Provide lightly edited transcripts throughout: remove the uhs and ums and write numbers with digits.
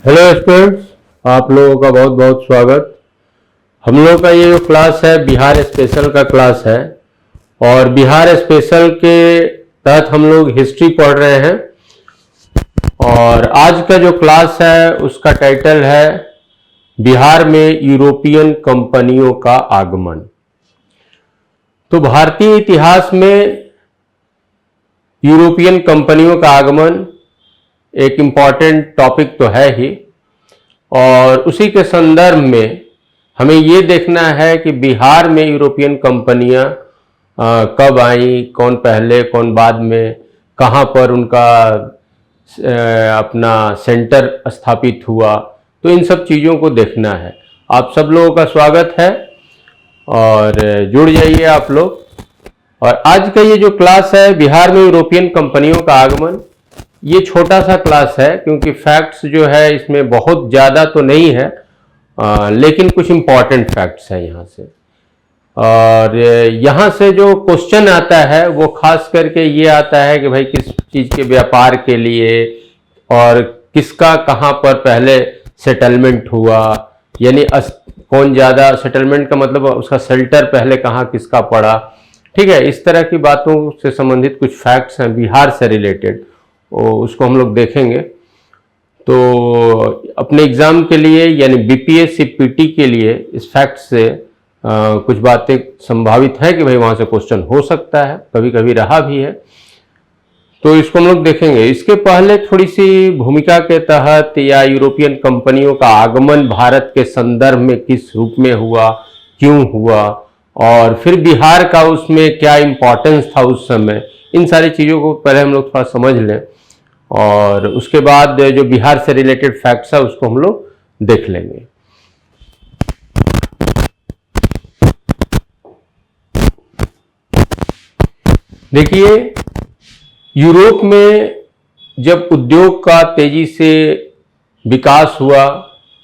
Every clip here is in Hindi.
हेलो स्टूडेंट्स, आप लोगों का बहुत बहुत स्वागत। हम लोग का ये जो क्लास है बिहार स्पेशल का क्लास है और बिहार स्पेशल के तहत हम लोग हिस्ट्री पढ़ रहे हैं। और आज का जो क्लास है उसका टाइटल है बिहार में यूरोपियन कंपनियों का आगमन। तो भारतीय इतिहास में यूरोपियन कंपनियों का आगमन एक इम्पॉर्टेंट टॉपिक तो है ही, और उसी के संदर्भ में हमें ये देखना है कि बिहार में यूरोपियन कंपनियां कब आई, कौन पहले कौन बाद में, कहाँ पर उनका अपना सेंटर स्थापित हुआ। तो इन सब चीज़ों को देखना है। आप सब लोगों का स्वागत है और जुड़ जाइए आप लोग। और आज का ये जो क्लास है बिहार में यूरोपियन कंपनियों का आगमन, ये छोटा सा क्लास है क्योंकि फैक्ट्स जो है इसमें बहुत ज़्यादा तो नहीं है, लेकिन कुछ इम्पॉर्टेंट फैक्ट्स है यहाँ से। और यहाँ से जो क्वेश्चन आता है वो खास करके ये आता है कि भाई किस चीज़ के व्यापार के लिए और किसका कहाँ पर पहले सेटलमेंट हुआ, यानी कौन ज़्यादा, सेटलमेंट का मतलब उसका शेल्टर पहले कहाँ किसका पड़ा। ठीक है, इस तरह की बातों से संबंधित कुछ फैक्ट्स हैं बिहार से रिलेटेड, उसको हम लोग देखेंगे। तो अपने एग्जाम के लिए यानी बीपीएससी पीटी के लिए इस फैक्ट से कुछ बातें संभावित है कि भाई वहाँ से क्वेश्चन हो सकता है, कभी कभी रहा भी है, तो इसको हम लोग देखेंगे। इसके पहले थोड़ी सी भूमिका के तहत या यूरोपियन कंपनियों का आगमन भारत के संदर्भ में किस रूप में हुआ, क्यों हुआ, और फिर बिहार का उसमें क्या इम्पोर्टेंस था उस समय, इन सारी चीज़ों को पहले हम लोग थोड़ा समझ लें और उसके बाद जो बिहार से रिलेटेड फैक्ट्स है उसको हम लोग देख लेंगे। देखिए, यूरोप में जब उद्योग का तेजी से विकास हुआ,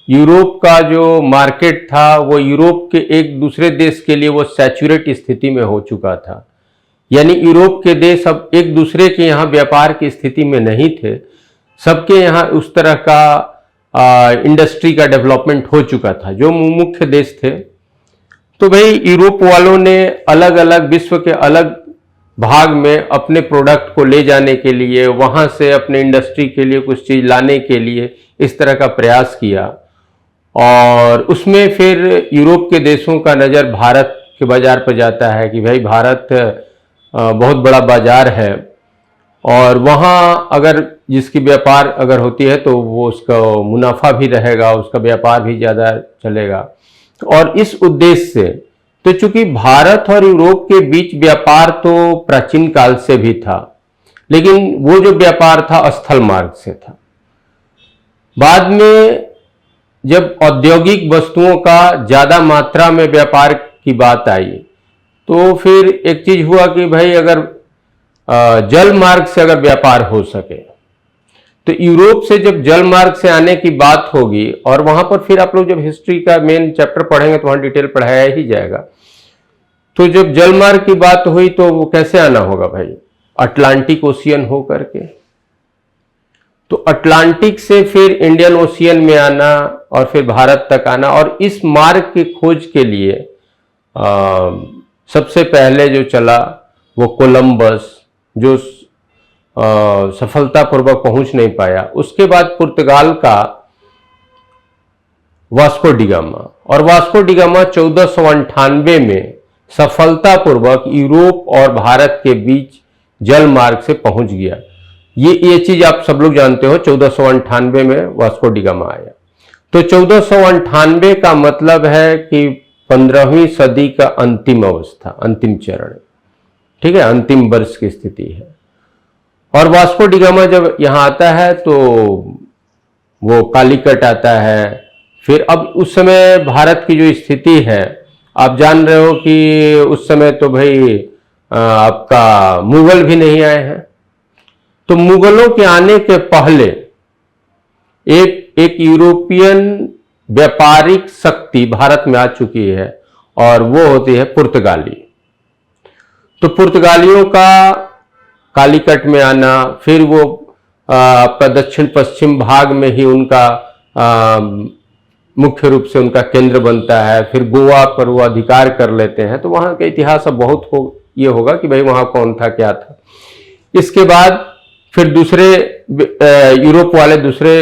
यूरोप का जो मार्केट था वो यूरोप के एक दूसरे देश के लिए वो सैचुरेट स्थिति में हो चुका था। यानी यूरोप के देश अब एक दूसरे के यहाँ व्यापार की स्थिति में नहीं थे, सबके यहाँ उस तरह का इंडस्ट्री का डेवलपमेंट हो चुका था जो मुख्य देश थे। तो भाई यूरोप वालों ने अलग अलग विश्व के अलग भाग में अपने प्रोडक्ट को ले जाने के लिए, वहाँ से अपने इंडस्ट्री के लिए कुछ चीज़ लाने के लिए इस तरह का प्रयास किया। और उसमें फिर यूरोप के देशों का नज़र भारत के बाज़ार पर जाता है कि भाई भारत बहुत बड़ा बाजार है और वहाँ अगर जिसकी व्यापार अगर होती है तो वो उसका मुनाफा भी रहेगा, उसका व्यापार भी ज़्यादा चलेगा। और इस उद्देश्य से तो चूंकि भारत और यूरोप के बीच व्यापार तो प्राचीन काल से भी था, लेकिन वो जो व्यापार था स्थल मार्ग से था। बाद में जब औद्योगिक वस्तुओं का ज़्यादा मात्रा में व्यापार की बात आई तो फिर एक चीज हुआ कि भाई अगर जल मार्ग से अगर व्यापार हो सके तो यूरोप से जब जल मार्ग से आने की बात होगी, और वहां पर फिर आप लोग जब हिस्ट्री का मेन चैप्टर पढ़ेंगे तो वहां डिटेल पढ़ाया ही जाएगा। तो जब जल मार्ग की बात हुई तो वो कैसे आना होगा भाई, अटलांटिक ओशियन हो करके। तो अटलांटिक से फिर इंडियन ओशियन में आना और फिर भारत तक आना, और इस मार्ग की खोज के लिए सबसे पहले जो चला वो कोलंबस, जो सफलतापूर्वक पहुंच नहीं पाया। उसके बाद पुर्तगाल का वास्को डिगामा, और वास्को डिगामा 1498 में सफलतापूर्वक यूरोप और भारत के बीच जल मार्ग से पहुंच गया। ये चीज आप सब लोग जानते हो, 1498 में वास्को डिगामा आया। तो 1498 का मतलब है कि 15वीं सदी का अंतिम अवस्था, अंतिम चरण, ठीक है, अंतिम वर्ष की स्थिति है। और वास्को डिगामा जब यहाँ आता है तो वो कालीकट आता है। फिर अब उस समय भारत की जो स्थिति है आप जान रहे हो कि उस समय तो भाई आपका मुगल भी नहीं आए हैं। तो मुगलों के आने के पहले एक यूरोपियन व्यापारिक शक्ति भारत में आ चुकी है और वो होती है पुर्तगाली। तो पुर्तगालियों का कालीकट में आना, फिर वो आपका दक्षिण पश्चिम भाग में ही उनका मुख्य रूप से उनका केंद्र बनता है, फिर गोवा पर वो अधिकार कर लेते हैं, तो वहाँ का इतिहास अब बहुत ये होगा कि भाई वहाँ कौन था क्या था। इसके बाद फिर दूसरे यूरोप वाले, दूसरे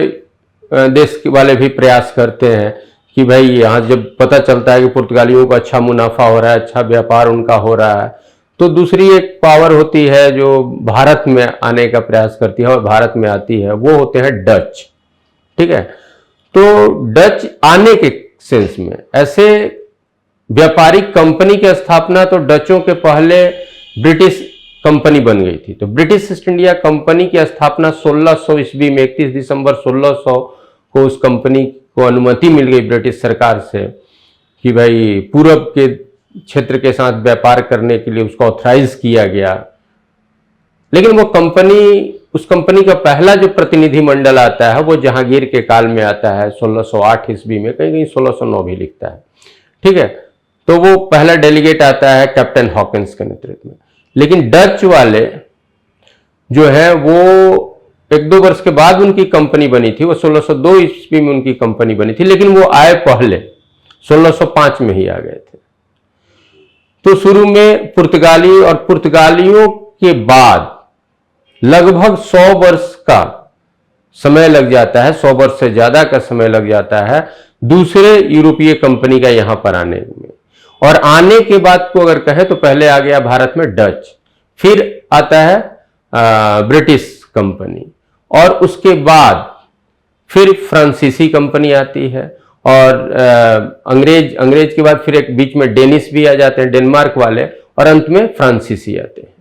देश वाले भी प्रयास करते हैं कि भाई यहाँ जब पता चलता है कि पुर्तगालियों को अच्छा मुनाफा हो रहा है, अच्छा व्यापार उनका हो रहा है, तो दूसरी एक पावर होती है जो भारत में आने का प्रयास करती है और भारत में आती है, वो होते हैं डच। ठीक है, तो डच आने के सेंस में ऐसे व्यापारिक कंपनी की स्थापना तो डचों के पहले ब्रिटिश कंपनी बन गई थी। तो ब्रिटिश ईस्ट इंडिया कंपनी की स्थापना 1600 ईस्वी में 31 दिसंबर 1600 को उस कंपनी को अनुमति मिल गई ब्रिटिश सरकार से कि भाई पूरब के क्षेत्र के साथ व्यापार करने के लिए उसको ऑथराइज किया गया। लेकिन वो कंपनी, उस कंपनी का पहला जो प्रतिनिधिमंडल आता है वो जहांगीर के काल में आता है 1608 ईस्वी में, कहीं कहीं 1609 भी लिखता है। ठीक है, तो वो पहला डेलीगेट आता है कैप्टन हॉकिंस के नेतृत्व में। लेकिन डच वाले जो है वो 1-2 वर्ष के बाद उनकी कंपनी बनी थी, वो 1602 ईस्वी में उनकी कंपनी बनी थी, लेकिन वो आए पहले 1605 में ही आ गए थे। तो शुरू में पुर्तगाली, और पुर्तगालियों के बाद लगभग 100 वर्ष का समय लग जाता है, 100 वर्ष से ज्यादा का समय लग जाता है दूसरे यूरोपीय कंपनी का यहां पर आने में। और आने के बाद को अगर कहे तो पहले आ गया भारत में डच, फिर आता है ब्रिटिश कंपनी, और उसके बाद फिर फ्रांसीसी कंपनी आती है, और अंग्रेज के बाद फिर एक बीच में डेनिश भी आ जाते हैं, डेनमार्क वाले, और अंत में फ्रांसीसी आते हैं।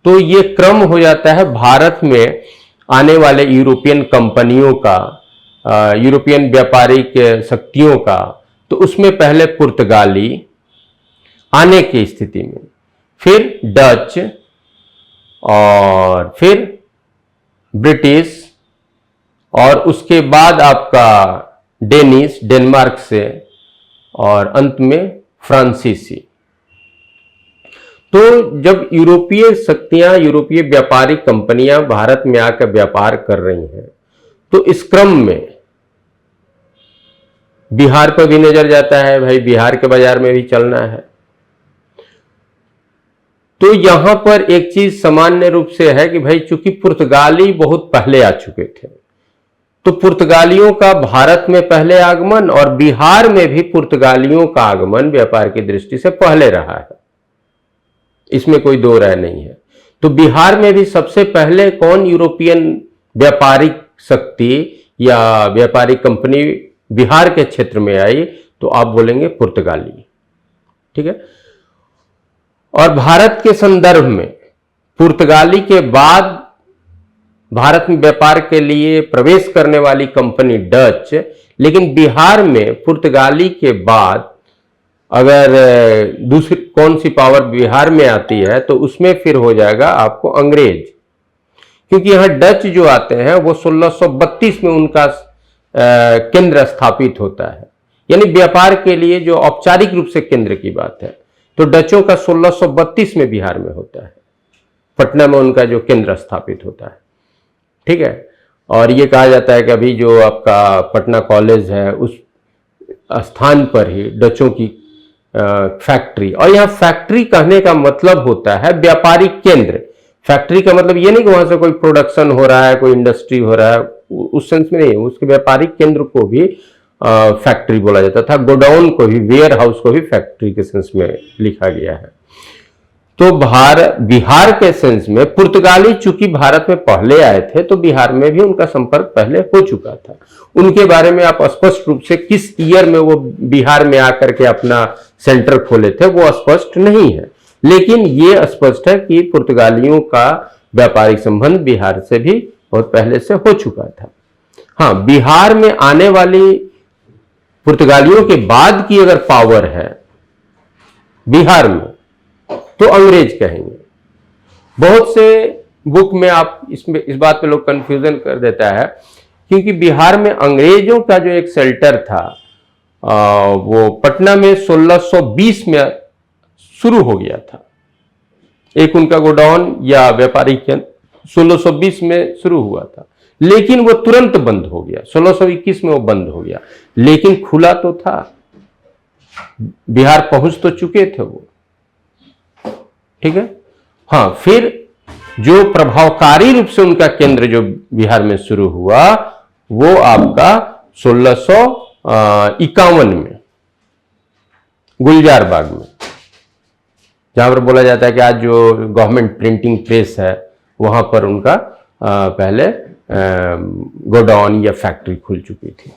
तो ये क्रम हो जाता है भारत में आने वाले यूरोपियन कंपनियों का, यूरोपियन व्यापारिक शक्तियों का। तो उसमें पहले पुर्तगाली आने की स्थिति में, फिर डच, और फिर ब्रिटिश, और उसके बाद आपका डेनिश डेनमार्क से, और अंत में फ्रांसीसी। तो जब यूरोपीय शक्तियां, यूरोपीय व्यापारिक कंपनियां भारत में आकर व्यापार कर रही हैं, तो इस क्रम में बिहार पर भी नजर जाता है, भाई बिहार के बाजार में भी चलना है। तो यहां पर एक चीज सामान्य रूप से है कि भाई चूंकि पुर्तगाली बहुत पहले आ चुके थे, तो पुर्तगालियों का भारत में पहले आगमन और बिहार में भी पुर्तगालियों का आगमन व्यापार की दृष्टि से पहले रहा है, इसमें कोई दो राय नहीं है। तो बिहार में भी सबसे पहले कौन यूरोपियन व्यापारिक शक्ति या व्यापारिक कंपनी बिहार के क्षेत्र में आई, तो आप बोलेंगे पुर्तगाली। ठीक है, और भारत के संदर्भ में पुर्तगाली के बाद भारत में व्यापार के लिए प्रवेश करने वाली कंपनी डच, लेकिन बिहार में पुर्तगाली के बाद अगर दूसरी कौन सी पावर बिहार में आती है तो उसमें फिर हो जाएगा आपको अंग्रेज, क्योंकि यहां डच जो आते हैं वो 1632 में उनका केंद्र स्थापित होता है, यानी व्यापार के लिए जो औपचारिक रूप से केंद्र की बात है, तो डचों का 1632 में बिहार में होता है, पटना में उनका जो केंद्र स्थापित होता है। ठीक है, और ये कहा जाता है कि अभी जो आपका पटना कॉलेज है उस स्थान पर ही डचों की फैक्ट्री, और यहाँ फैक्ट्री कहने का मतलब होता है व्यापारिक केंद्र। फैक्ट्री का मतलब ये नहीं कि वहां से कोई प्रोडक्शन हो रहा है, कोई इंडस्ट्री हो रहा है, उस सेंस में नहीं, उसके व्यापारिक केंद्र को भी फैक्ट्री बोला जाता था, गोडाउन को भी, वेयर हाउस को भी फैक्ट्री के सेंस में लिखा गया है। तो बिहार के सेंस में पुर्तगाली चूंकि भारत में पहले आए थे, तो बिहार में भी उनका संपर्क पहले हो चुका था। उनके बारे में आप स्पष्ट रूप से किस ईयर में वो बिहार में आकर के अपना सेंटर खोले थे वो स्पष्ट नहीं है, लेकिन ये स्पष्ट है कि पुर्तगालियों का व्यापारिक संबंध बिहार से भी बहुत पहले से हो चुका था। हाँ, बिहार में आने वाली पुर्तगालियों के बाद की अगर पावर है बिहार में, तो अंग्रेज कहेंगे। बहुत से बुक में आप इसमें इस बात पे लोग कंफ्यूजन कर देता है, क्योंकि बिहार में अंग्रेजों का जो एक शेल्टर था वो पटना में 1620 में शुरू हो गया था। एक उनका गोडाउन या व्यापारिक केंद्र 1620 में शुरू हुआ था, लेकिन वो तुरंत बंद हो गया, 1621 में वो बंद हो गया, लेकिन खुला तो था, बिहार पहुंच तो चुके थे वो, ठीक है। हाँ, फिर जो प्रभावकारी रूप से उनका केंद्र जो बिहार में शुरू हुआ वो आपका 1651 में गुलजार बाग में, जहां पर बोला जाता है कि आज जो गवर्नमेंट प्रिंटिंग प्रेस है वहां पर उनका पहले गोडाउन या फैक्ट्री खुल चुकी थी।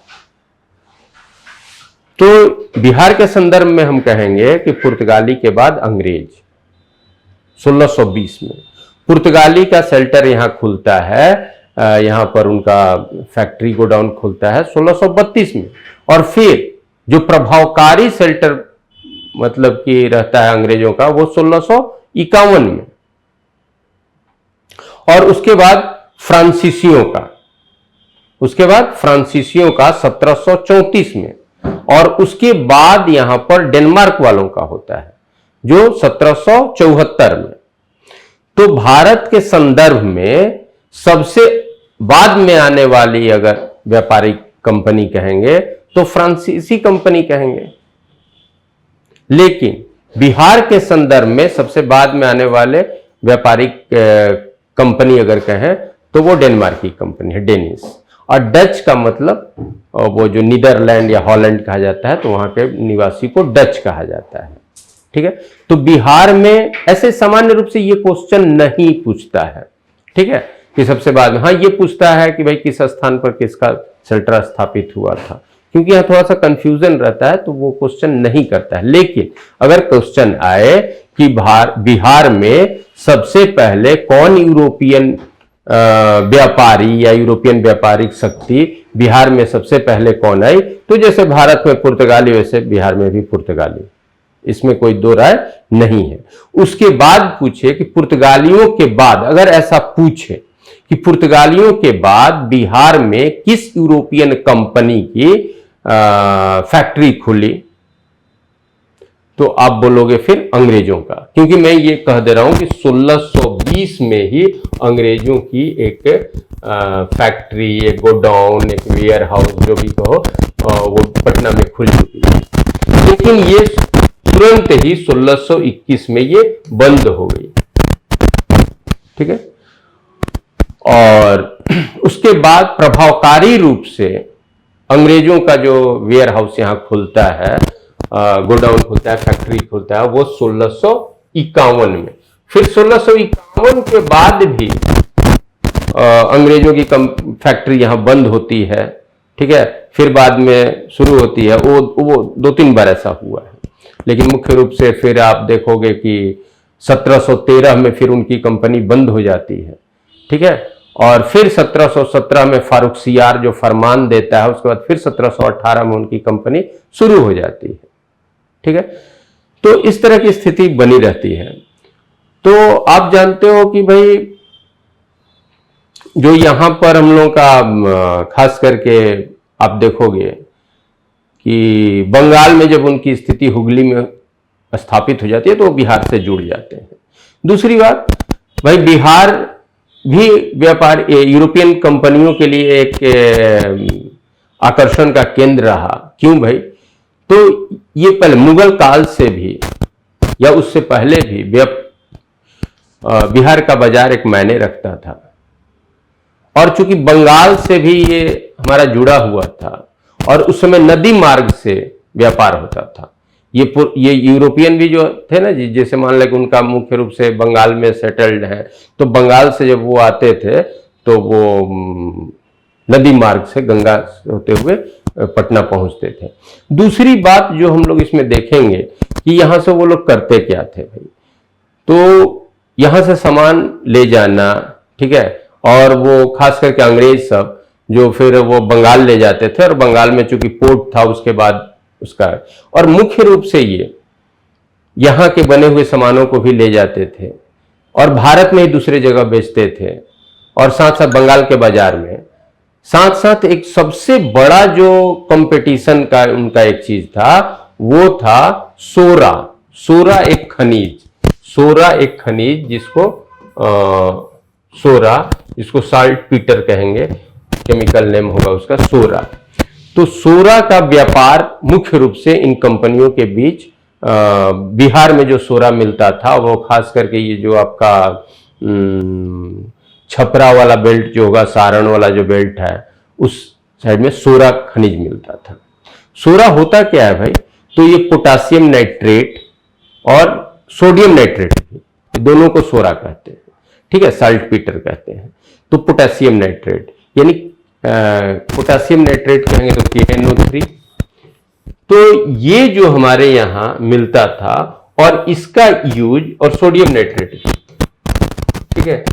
तो बिहार के संदर्भ में हम कहेंगे कि पुर्तगाली के बाद अंग्रेज 1620 में पुर्तगाली का शेल्टर यहां खुलता है, यहां पर उनका फैक्ट्री गोडाउन खुलता है 1632 में, और फिर जो प्रभावकारी शेल्टर मतलब कि रहता है अंग्रेजों का वो 1651 में, और उसके बाद फ्रांसीसियों का 1734 में, और उसके बाद यहां पर डेनमार्क वालों का होता है जो 1774 में। तो भारत के संदर्भ में सबसे बाद में आने वाली अगर व्यापारिक कंपनी कहेंगे तो फ्रांसीसी कंपनी कहेंगे, लेकिन बिहार के संदर्भ में सबसे बाद में आने वाले व्यापारिक कंपनी अगर कहें तो वो डेनमार्क की कंपनी है, डेनिश। और डच का मतलब वो जो नीदरलैंड या हॉलैंड कहा जाता है तो वहां के निवासी को डच कहा जाता है, ठीक है। तो बिहार में ऐसे सामान्य रूप से ये क्वेश्चन नहीं पूछता है, ठीक है, कि सबसे बाद में, हाँ ये पूछता है कि भाई किस स्थान पर किसका शेल्टर स्थापित हुआ था, क्योंकि यहाँ थोड़ा सा कंफ्यूजन रहता है तो वो क्वेश्चन नहीं करता है। लेकिन अगर क्वेश्चन आए कि बिहार में सबसे पहले कौन यूरोपियन व्यापारी या यूरोपियन व्यापारिक शक्ति बिहार में सबसे पहले कौन आई, तो जैसे भारत में पुर्तगाली वैसे बिहार में भी पुर्तगाली, इसमें कोई दो राय नहीं है। उसके बाद पूछे कि पुर्तगालियों के बाद, अगर ऐसा पूछे कि पुर्तगालियों के बाद बिहार में किस यूरोपियन कंपनी की फैक्ट्री खुली, तो आप बोलोगे फिर अंग्रेजों का, क्योंकि मैं ये कह दे रहा हूं कि 1620 में ही अंग्रेजों की एक फैक्ट्री, एक गोडाउन, एक वेयर हाउस जो भी कहो वो पटना में खुल चुकी है। लेकिन ये तुरंत ही 1621 में ये बंद हो गई, ठीक है। और उसके बाद प्रभावकारी रूप से अंग्रेजों का जो वेयर हाउस यहां खुलता है, गोडाउन खुलता है, फैक्ट्री खुलता है, वो 1651 में। फिर 1651 के बाद भी अंग्रेजों की फैक्ट्री यहां बंद होती है, ठीक है, फिर बाद में शुरू होती है, वो 2-3 बार ऐसा हुआ है। लेकिन मुख्य रूप से फिर आप देखोगे कि 1713 में फिर उनकी कंपनी बंद हो जाती है, ठीक है, और फिर 1717 में फारूक सियार जो फरमान देता है, उसके बाद फिर 1718 में उनकी कंपनी शुरू हो जाती है, ठीक है। तो इस तरह की स्थिति बनी रहती है। तो आप जानते हो कि भाई जो यहां पर हम लोगों का खास करके आप देखोगे कि बंगाल में जब उनकी स्थिति हुगली में स्थापित हो जाती है तो वो बिहार से जुड़ जाते हैं। दूसरी बात, भाई बिहार भी व्यापार यूरोपियन कंपनियों के लिए एक आकर्षण का केंद्र रहा। क्यों भाई? तो ये पहले मुगल काल से भी या उससे पहले भी बिहार का बाजार एक मायने रखता था, और चूंकि बंगाल से भी ये हमारा जुड़ा हुआ था और उस समय नदी मार्ग से व्यापार होता था। ये यूरोपियन भी जो थे ना, जैसे मान लें कि उनका मुख्य रूप से बंगाल में सेटल्ड है, तो बंगाल से जब वो आते थे तो वो नदी मार्ग से गंगा होते हुए पटना पहुंचते थे। दूसरी बात जो हम लोग इसमें देखेंगे कि यहां से वो लोग करते क्या थे भाई, तो यहां से सामान ले जाना, ठीक है, और वो खास करके अंग्रेज सब जो फिर वो बंगाल ले जाते थे, और बंगाल में चूंकि पोर्ट था उसके बाद उसका, और मुख्य रूप से ये यहां के बने हुए सामानों को भी ले जाते थे और भारत में ही दूसरे जगह बेचते थे, और साथ साथ बंगाल के बाजार में। साथ साथ एक सबसे बड़ा जो कंपटीशन का उनका एक चीज था वो था सोरा। सोरा एक खनिज जिसको सोरा, जिसको साल्ट पीटर कहेंगे, केमिकल नेम होगा उसका सोरा। तो सोरा का व्यापार मुख्य रूप से इन कंपनियों के बीच बिहार में जो सोरा मिलता था वो खास करके ये जो आपका छपरा वाला बेल्ट जो होगा, सारण वाला जो बेल्ट है, उस साइड में सोरा खनिज मिलता था। सोरा होता क्या है भाई? तो ये पोटासियम नाइट्रेट और सोडियम नाइट्रेट, दोनों को सोरा कहते हैं, ठीक है, साल्ट पीटर कहते हैं। तो पोटासियम नाइट्रेट यानी पोटासियम नाइट्रेट कहेंगे तो KNO3। तो ये जो हमारे यहां मिलता था और इसका यूज, और सोडियम नाइट्रेट, ठीक है,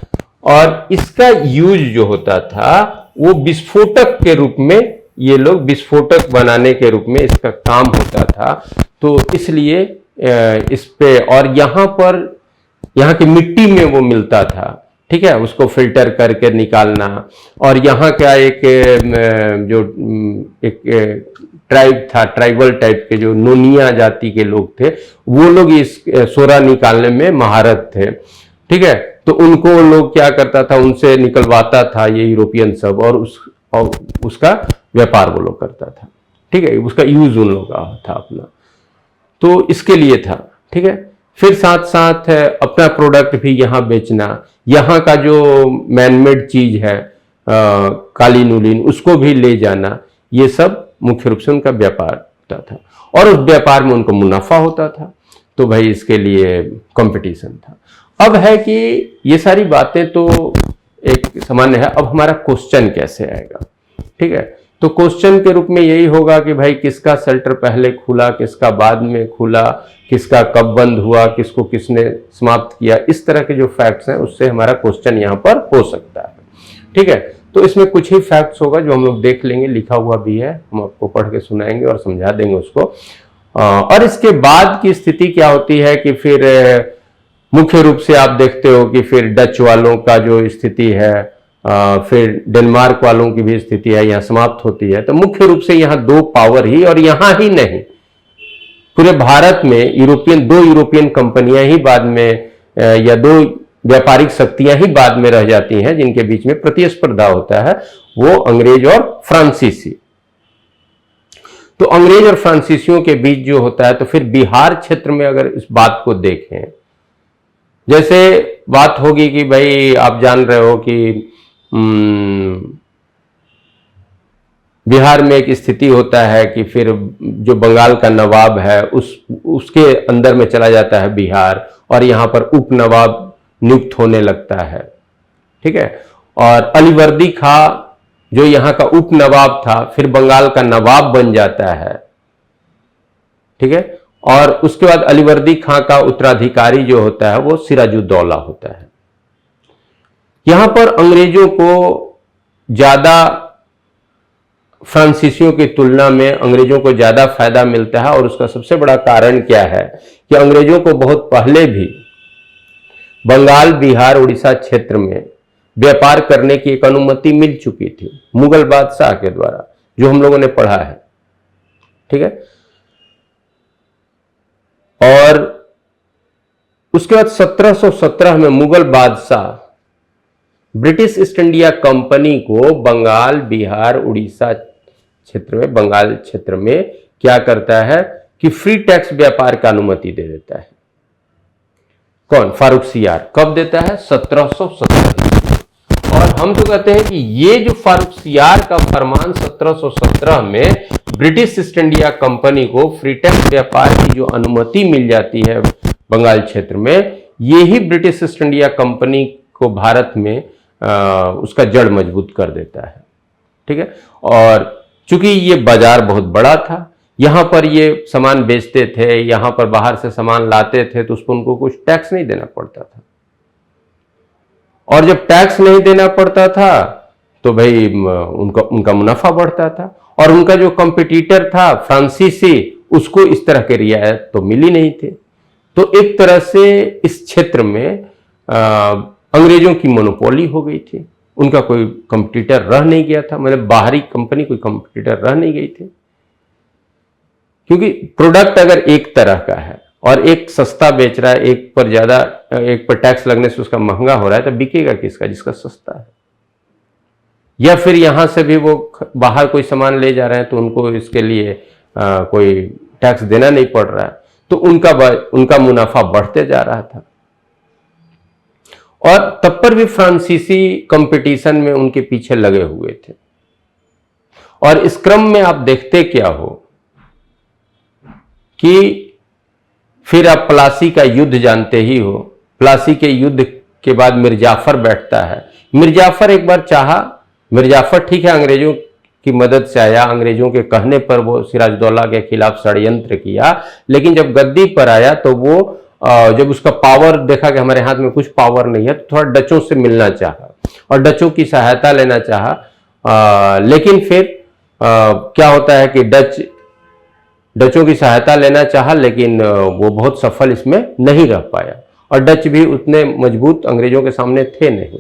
और इसका यूज जो होता था वो विस्फोटक के रूप में, ये लोग विस्फोटक बनाने के रूप में इसका काम होता था। तो इसलिए इस पे, और यहाँ की मिट्टी में वो मिलता था, ठीक है, उसको फिल्टर करके निकालना। और यहाँ का एक ट्राइब था, ट्राइबल टाइप के जो नोनिया जाति के लोग थे, वो लोग इस सोरा निकालने में महारत थे, ठीक है। तो उनको लोग क्या करता था, उनसे निकलवाता था ये यूरोपियन सब, और उसका व्यापार वो लोग करता था, ठीक है, उसका यूज उन लोग का था अपना। तो इसके लिए था, ठीक है। फिर साथ साथ अपना प्रोडक्ट भी यहाँ बेचना, यहाँ का जो मैनमेड चीज है कालीन उलीन, उसको भी ले जाना, ये सब मुख्य रूप से उनका व्यापार होता था। और उस व्यापार में उनको मुनाफा होता था, तो भाई इसके लिए कंपटीशन था। अब है कि ये सारी बातें तो एक सामान्य है। अब हमारा क्वेश्चन कैसे आएगा, ठीक है। तो क्वेश्चन के रूप में यही होगा कि भाई किसका शेल्टर पहले खुला, किसका बाद में खुला, किसका कब बंद हुआ, किसको किसने समाप्त किया, इस तरह के जो फैक्ट्स हैं उससे हमारा क्वेश्चन यहाँ पर हो सकता है, ठीक है। तो इसमें कुछ ही फैक्ट्स होगा जो हम लोग देख लेंगे, लिखा हुआ भी है, हम आपको पढ़ के सुनाएंगे और समझा देंगे उसको। और इसके बाद की स्थिति क्या होती है कि फिर मुख्य रूप से आप देखते हो कि फिर डच वालों का जो स्थिति है, फिर डेनमार्क वालों की भी स्थिति है, यहाँ समाप्त होती है। तो मुख्य रूप से यहाँ दो पावर ही, और यहाँ ही नहीं, पूरे भारत में दो यूरोपियन कंपनियां ही बाद में, या दो व्यापारिक शक्तियां ही बाद में रह जाती हैं जिनके बीच में प्रतिस्पर्धा होता है, वो अंग्रेज और फ्रांसीसी। तो अंग्रेज और फ्रांसीसियों के बीच जो होता है, तो फिर बिहार क्षेत्र में अगर इस बात को देखें, जैसे बात होगी कि भाई आप जान रहे हो कि बिहार में एक स्थिति होता है कि फिर जो बंगाल का नवाब है उसके अंदर में चला जाता है बिहार, और यहाँ पर उप नवाब नियुक्त होने लगता है, ठीक है। और अलीवर्दी खां जो यहाँ का उप नवाब था, फिर बंगाल का नवाब बन जाता है, ठीक है। और उसके बाद अलीवर्दी खां का उत्तराधिकारी जो होता है वो सिराजुद्दौला होता है। यहां पर अंग्रेजों को ज्यादा, फ्रांसीसियों की तुलना में अंग्रेजों को ज्यादा फायदा मिलता है। और उसका सबसे बड़ा कारण क्या है कि अंग्रेजों को बहुत पहले भी बंगाल, बिहार, उड़ीसा क्षेत्र में व्यापार करने की एक अनुमति मिल चुकी थी मुगल बादशाह के द्वारा, जो हम लोगों ने पढ़ा है, ठीक है। और उसके बाद 1717 में मुगल बादशाह ब्रिटिश ईस्ट इंडिया कंपनी को बंगाल, बिहार, उड़ीसा क्षेत्र में, बंगाल क्षेत्र में क्या करता है कि फ्री टैक्स व्यापार का अनुमति दे देता है। कौन? फारूक सियार। कब देता है? 1717। और हम तो कहते हैं कि ये जो फारूक सियार का फरमान 1717 में ब्रिटिश ईस्ट इंडिया कंपनी को फ्री टैक्स व्यापार की जो अनुमति मिल जाती है बंगाल क्षेत्र में, ये ही ब्रिटिश ईस्ट इंडिया कंपनी को भारत में उसका जड़ मजबूत कर देता है, ठीक है। और चूंकि ये बाजार बहुत बड़ा था, यहां पर ये सामान बेचते थे, यहां पर बाहर से सामान लाते थे, तो उस पर उनको कुछ टैक्स नहीं देना पड़ता था। और जब टैक्स नहीं देना पड़ता था तो भाई उनका मुनाफा बढ़ता था। और उनका जो कंपटीटर था फ्रांसीसी, उसको इस तरह के रियायत तो मिली नहीं थी। तो एक तरह से इस क्षेत्र में अंग्रेजों की मोनोपोली हो गई थी, उनका कोई कंपटीटर रह नहीं गया था, मतलब बाहरी कंपनी कोई कंपटीटर रह नहीं गई थी। क्योंकि प्रोडक्ट अगर एक तरह का है और एक सस्ता बेच रहा है, एक पर ज्यादा, एक पर टैक्स लगने से उसका महंगा हो रहा है, तो बिकेगा किसका? जिसका सस्ता है। या फिर यहाँ से भी वो बाहर कोई सामान ले जा रहे हैं तो उनको इसके लिए कोई टैक्स देना नहीं पड़ रहा है, तो उनका मुनाफा बढ़ते जा रहा था। और तब पर भी फ्रांसीसी कंपटीशन में उनके पीछे लगे हुए थे। और इस क्रम में आप देखते क्या हो कि फिर आप प्लासी का युद्ध जानते ही हो। प्लासी के युद्ध के बाद मिर्जाफर बैठता है। मिर्जाफर एक बार चाहा, मिर्जाफर ठीक है अंग्रेजों की मदद से आया, अंग्रेजों के कहने पर वो सिराजुद्दौला के खिलाफ षड्यंत्र किया, लेकिन जब गद्दी पर आया तो वो जब उसका पावर देखा कि हमारे हाथ में कुछ पावर नहीं है, तो थोड़ा डचों से मिलना चाहा और डचों की सहायता लेना चाहा। लेकिन फिर क्या होता है कि डचों की सहायता लेना चाहा, लेकिन वो बहुत सफल इसमें नहीं रह पाया और डच भी उतने मजबूत अंग्रेजों के सामने थे नहीं।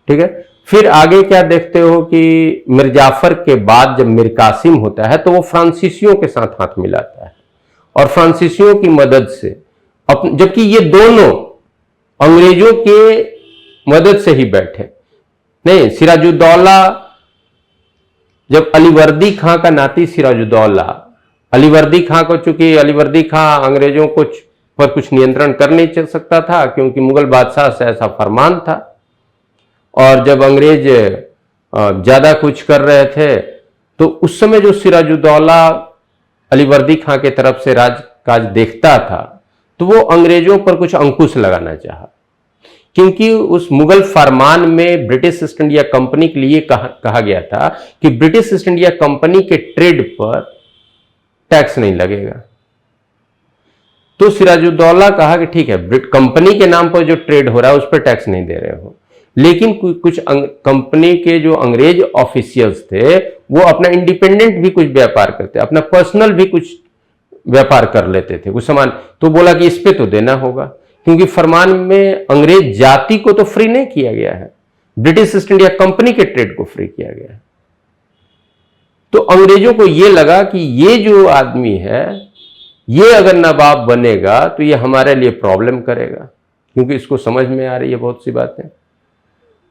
ठीक है, फिर आगे क्या देखते हो कि मिर्जाफर के बाद जब मीर कासिम होता है तो वो फ्रांसीसियों के साथ हाथ मिलाता है और फ्रांसीसियों की मदद से जबकि ये दोनों अंग्रेजों के मदद से ही बैठे नहीं। सिराजुद्दौला जब अलीवर्दी खां का नाती सिराजुद्दौला, अलीवर्दी खां को, चूंकि अलीवर्दी खां अंग्रेजों को पर कुछ नियंत्रण कर नहीं चल सकता था क्योंकि मुगल बादशाह से ऐसा फरमान था, और जब अंग्रेज ज्यादा कुछ कर रहे थे तो उस समय जो सिराजुद्दौला अलीवर्दी खां के तरफ से राजकाज देखता था तो वो अंग्रेजों पर कुछ अंकुश लगाना चाहा, क्योंकि उस मुगल फरमान में ब्रिटिश ईस्ट इंडिया कंपनी के लिए कहा गया था कि ब्रिटिश ईस्ट इंडिया कंपनी के ट्रेड पर टैक्स नहीं लगेगा। तो सिराजुद्दौला कहा कि ठीक है, कंपनी के नाम पर जो ट्रेड हो रहा है उस पर टैक्स नहीं दे रहे हो, लेकिन कुछ कंपनी के जो अंग्रेज ऑफिशियल्स थे वो अपना इंडिपेंडेंट भी कुछ व्यापार करते, अपना पर्सनल भी कुछ व्यापार कर लेते थे कुछ सामान, तो बोला कि इस पे तो देना होगा, क्योंकि फरमान में अंग्रेज जाति को तो फ्री नहीं किया गया है, ब्रिटिश ईस्ट इंडिया कंपनी के ट्रेड को फ्री किया गया है। तो अंग्रेजों को यह लगा कि ये जो आदमी है ये अगर नवाब बनेगा तो ये हमारे लिए प्रॉब्लम करेगा, क्योंकि इसको समझ में आ रही है बहुत सी बातें।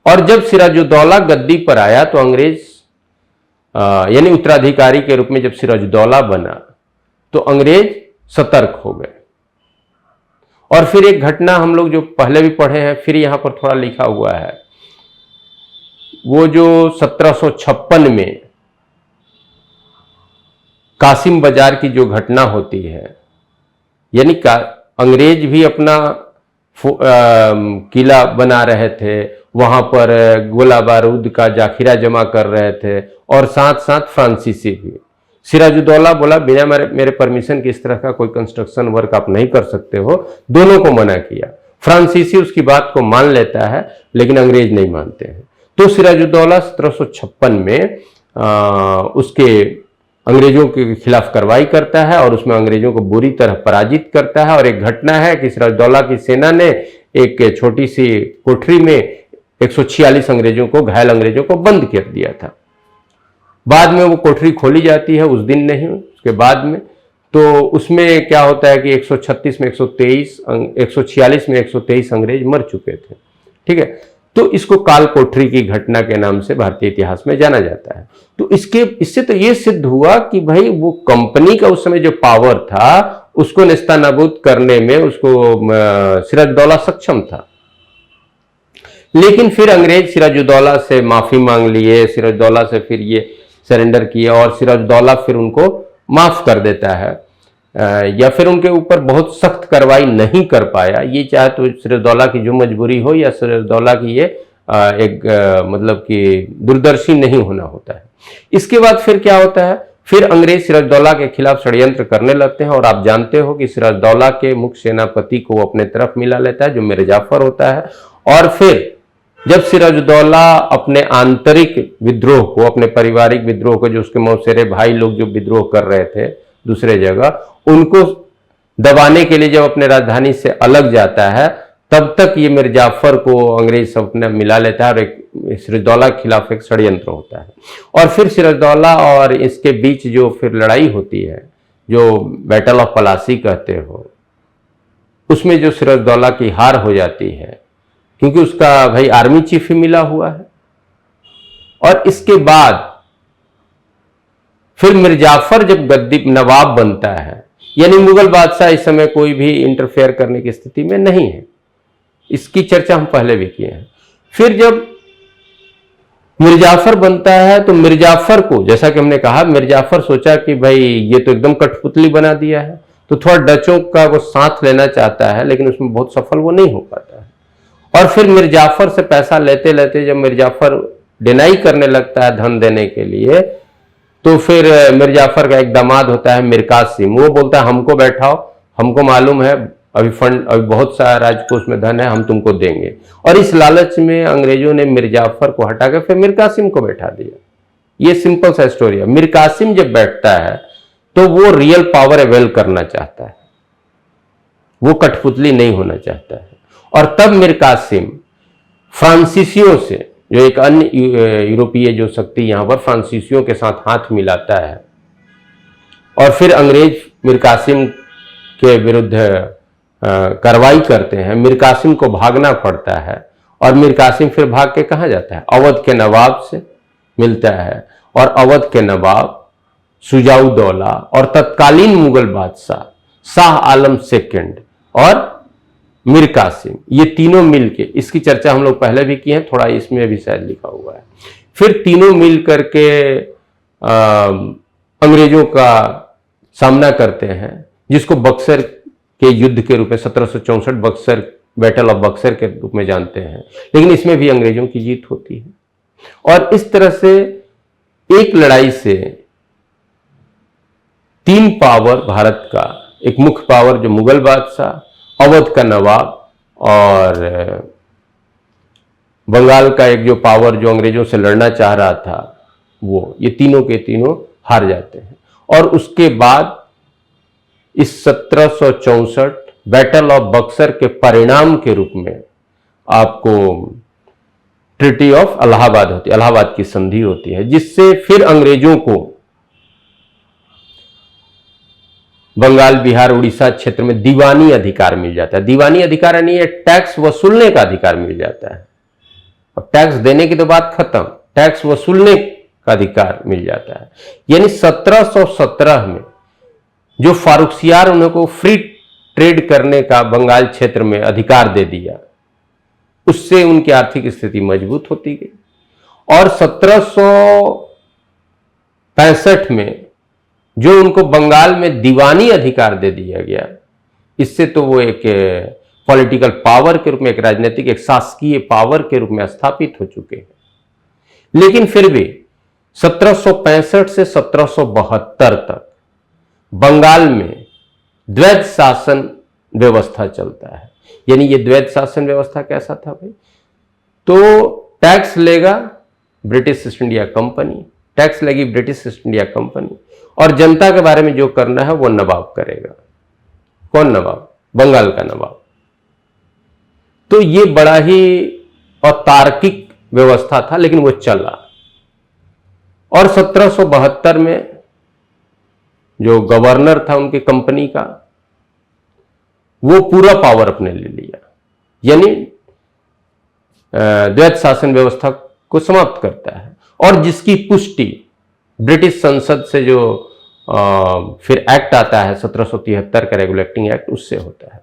और जब सिराजुद्दौला गद्दी पर आया तो अंग्रेज यानी उत्तराधिकारी के रूप में जब सिराजुद्दौला बना तो अंग्रेज सतर्क हो गए। और फिर एक घटना हम लोग जो पहले भी पढ़े हैं, फिर यहां पर थोड़ा लिखा हुआ है, वो जो 1756 में कासिम बाजार की जो घटना होती है, यानी अंग्रेज भी अपना किला बना रहे थे, वहां पर गोला बारूद का जाखिरा जमा कर रहे थे और साथ साथ फ्रांसीसी भी। सिराजुद्दौला बोला बिना मेरे परमिशन की इस तरह का कोई कंस्ट्रक्शन वर्क आप नहीं कर सकते हो, दोनों को मना किया। फ्रांसीसी उसकी बात को मान लेता है लेकिन अंग्रेज नहीं मानते हैं। तो सिराजुद्दौला 1756 में उसके अंग्रेजों के खिलाफ कार्रवाई करता है और उसमें अंग्रेजों को बुरी तरह पराजित करता है। और एक घटना है कि सिराजुद्दौला की सेना ने एक छोटी सी कोठरी में 146 अंग्रेजों को, घायल अंग्रेजों को बंद कर दिया था। बाद में वो कोठरी खोली जाती है, उस दिन नहीं, उसके बाद में। तो उसमें क्या होता है कि 136 में 123, 146 में 123 अंग्रेज मर चुके थे। ठीक है, तो इसको काल कोठरी की घटना के नाम से भारतीय इतिहास में जाना जाता है। तो इससे तो ये सिद्ध हुआ कि भाई वो कंपनी का उस समय जो पावर था उसको नेस्तनाबूद करने में उसको सिराजुद्दौला सक्षम था। लेकिन फिर अंग्रेज सिराजुद्दौला से माफी मांग लिए, सिराजुद्दौला से फिर ये सरेंडर किया और सिराजुद्दौला फिर उनको माफ कर देता है, या फिर उनके ऊपर बहुत सख्त कार्रवाई नहीं कर पाया। ये चाहे तो सिराजुद्दौला की जो मजबूरी हो या सिराजुद्दौला की ये मतलब कि दूरदर्शी नहीं होना होता है। इसके बाद फिर क्या होता है, फिर अंग्रेज सिराजुद्दौला के खिलाफ षड्यंत्र करने लगते हैं और आप जानते हो कि सिराजुद्दौला के मुख्य सेनापति को वो अपने तरफ मिला लेता है जो मिर्जाफर होता है। और फिर जब सिराजुद्दौला अपने आंतरिक विद्रोह को, अपने पारिवारिक विद्रोह को, जो उसके मौसेरे भाई लोग जो विद्रोह कर रहे थे दूसरे जगह, उनको दबाने के लिए जब अपने राजधानी से अलग जाता है, तब तक ये मिर्जाफर को अंग्रेज सब अपने मिला लेता है और एक सिराजुद्दौला के खिलाफ एक षड्यंत्र होता है। और फिर सिराजुद्दौला और इसके बीच जो फिर लड़ाई होती है, जो बैटल ऑफ प्लासी कहते हो, उसमें जो सिराजुद्दौला की हार हो जाती है, क्योंकि उसका भाई आर्मी चीफ ही मिला हुआ है और इसके बाद फिर मिर्जाफर जब गद्दी नवाब बनता है, यानी मुगल बादशाह इस समय कोई भी इंटरफेयर करने की स्थिति में नहीं है, इसकी चर्चा हम पहले भी किए हैं। फिर जब मिर्जाफर बनता है तो मिर्जाफर को, जैसा कि हमने कहा, मिर्जाफर सोचा कि भाई ये तो एकदम कठपुतली बना दिया है, तो थोड़ा डचों का वो साथ लेना चाहता है, लेकिन उसमें बहुत सफल वो नहीं हो पाता है। और फिर मिर्जाफर से पैसा लेते लेते जब मिर्जाफर डिनाई करने लगता है धन देने के लिए, तो फिर मिर्जाफर का एक दामाद होता है मीर कासिम, वो बोलता है हमको बैठाओ, हमको मालूम है अभी फंड, अभी बहुत सारा राजकोष में धन है, हम तुमको देंगे। और इस लालच में अंग्रेजों ने मिर्जाफर को हटाकर फिर मीर कासिम को बैठा दिया। ये सिंपल सा स्टोरी है। मीर कासिम जब बैठता है तो वो रियल पावर अवेल करना चाहता है, वो कठपुतली नहीं होना चाहता है। और तब मीर कासिम फ्रांसीसियों से, जो एक अन्य यूरोपीय जो शक्ति यहां पर, फ्रांसीसियों के साथ हाथ मिलाता है और फिर अंग्रेज मीर कासिम के विरुद्ध कार्रवाई करते हैं। मीर कासिम को भागना पड़ता है और मीर कासिम फिर भाग के कहाँ जाता है, अवध के नवाब से मिलता है। और अवध के नवाब शुजाउद्दौला और तत्कालीन मुगल बादशाह शाह आलम सेकंड और मीर कासिम, ये तीनों मिलके, इसकी चर्चा हम लोग पहले भी की है, थोड़ा इसमें भी शायद लिखा हुआ है। फिर तीनों मिल करके अंग्रेजों का सामना करते हैं, जिसको बक्सर के युद्ध के रूप में 1764 बक्सर, बैटल ऑफ बक्सर के रूप में जानते हैं। लेकिन इसमें भी अंग्रेजों की जीत होती है। और इस तरह से एक लड़ाई से तीन पावर भारत का, एक मुख्य पावर जो मुगल बादशाह, अवध का नवाब और बंगाल का एक जो पावर जो अंग्रेजों से लड़ना चाह रहा था, वो, ये तीनों के तीनों हार जाते हैं। और उसके बाद इस 1764 बैटल ऑफ बक्सर के परिणाम के रूप में आपको ट्रीटी ऑफ इलाहाबाद होती है, इलाहाबाद की संधि होती है, जिससे फिर अंग्रेजों को बंगाल, बिहार, उड़ीसा क्षेत्र में दीवानी अधिकार मिल जाता है। दीवानी अधिकार यानी ये टैक्स वसूलने का अधिकार मिल जाता है। अब टैक्स देने की तो बात खत्म, टैक्स वसूलने का अधिकार मिल जाता है। यानी 1717 में जो फारुखसियार उनको फ्री ट्रेड करने का बंगाल क्षेत्र में अधिकार दे दिया, उससे उनकी आर्थिक स्थिति मजबूत होती गई। और 1765 में जो उनको बंगाल में दीवानी अधिकार दे दिया गया, इससे तो वो एक पॉलिटिकल पावर के रूप में, एक राजनीतिक, एक शासकीय पावर के रूप में स्थापित हो चुके हैं। लेकिन फिर भी 1765 से 1772 तक बंगाल में द्वैध शासन व्यवस्था चलता है। यानी ये द्वैध शासन व्यवस्था कैसा था भाई, तो टैक्स लेगा British east India company, tax लेगी ब्रिटिश ईस्ट इंडिया कंपनी, और जनता के बारे में जो करना है वो नवाब करेगा। कौन नवाब? बंगाल का नवाब। तो ये बड़ा ही अतार्किक व्यवस्था था, लेकिन वो चला। और 1772 में जो गवर्नर था उनकी कंपनी का, वो पूरा पावर अपने ले लिया, यानी द्वैध शासन व्यवस्था को समाप्त करता है। और जिसकी पुष्टि ब्रिटिश संसद से जो फिर एक्ट आता है 1773 का रेगुलेटिंग एक्ट, उससे होता है।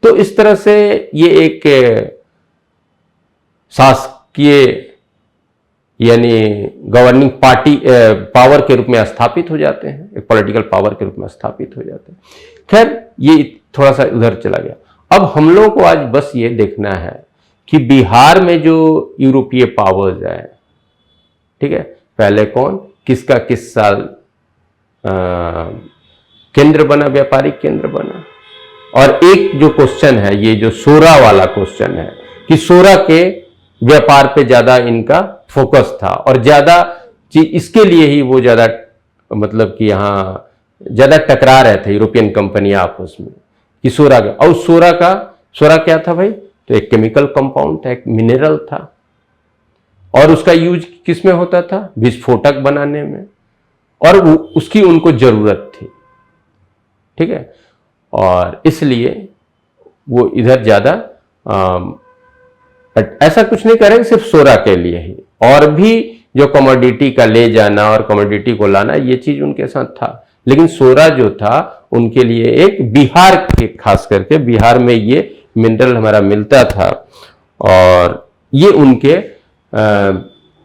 तो इस तरह से ये एक शासकीय यानी गवर्निंग पार्टी पावर के रूप में स्थापित हो जाते हैं, एक पॉलिटिकल पावर के रूप में स्थापित हो जाते हैं। खैर, ये थोड़ा सा उधर चला गया। अब हम लोगों को आज बस ये देखना है कि बिहार में जो यूरोपीय पावर्स है, ठीक है, पहले कौन, किसका किस साल केंद्र बना, व्यापारिक केंद्र बना। और एक जो क्वेश्चन है, ये जो सोरा वाला क्वेश्चन है, कि सोरा के व्यापार पे ज्यादा इनका फोकस था और ज्यादा इसके लिए ही वो ज्यादा, मतलब कि यहाँ ज्यादा टकरा रहे थे यूरोपियन कंपनी आपस में कि सोरा का। और सोरा क्या था भाई, तो एक केमिकल कंपाउंड था, एक मिनरल था, और उसका यूज किस में होता था, विस्फोटक बनाने में, और उसकी उनको जरूरत थी, ठीक है। और इसलिए वो इधर ज्यादा ऐसा कुछ नहीं करेंगे सिर्फ सोरा के लिए ही, और भी जो कमोडिटी का ले जाना और कमोडिटी को लाना, ये चीज उनके साथ था। लेकिन सोरा जो था उनके लिए एक बिहार के, खास करके बिहार में ये मिनरल हमारा मिलता था और ये उनके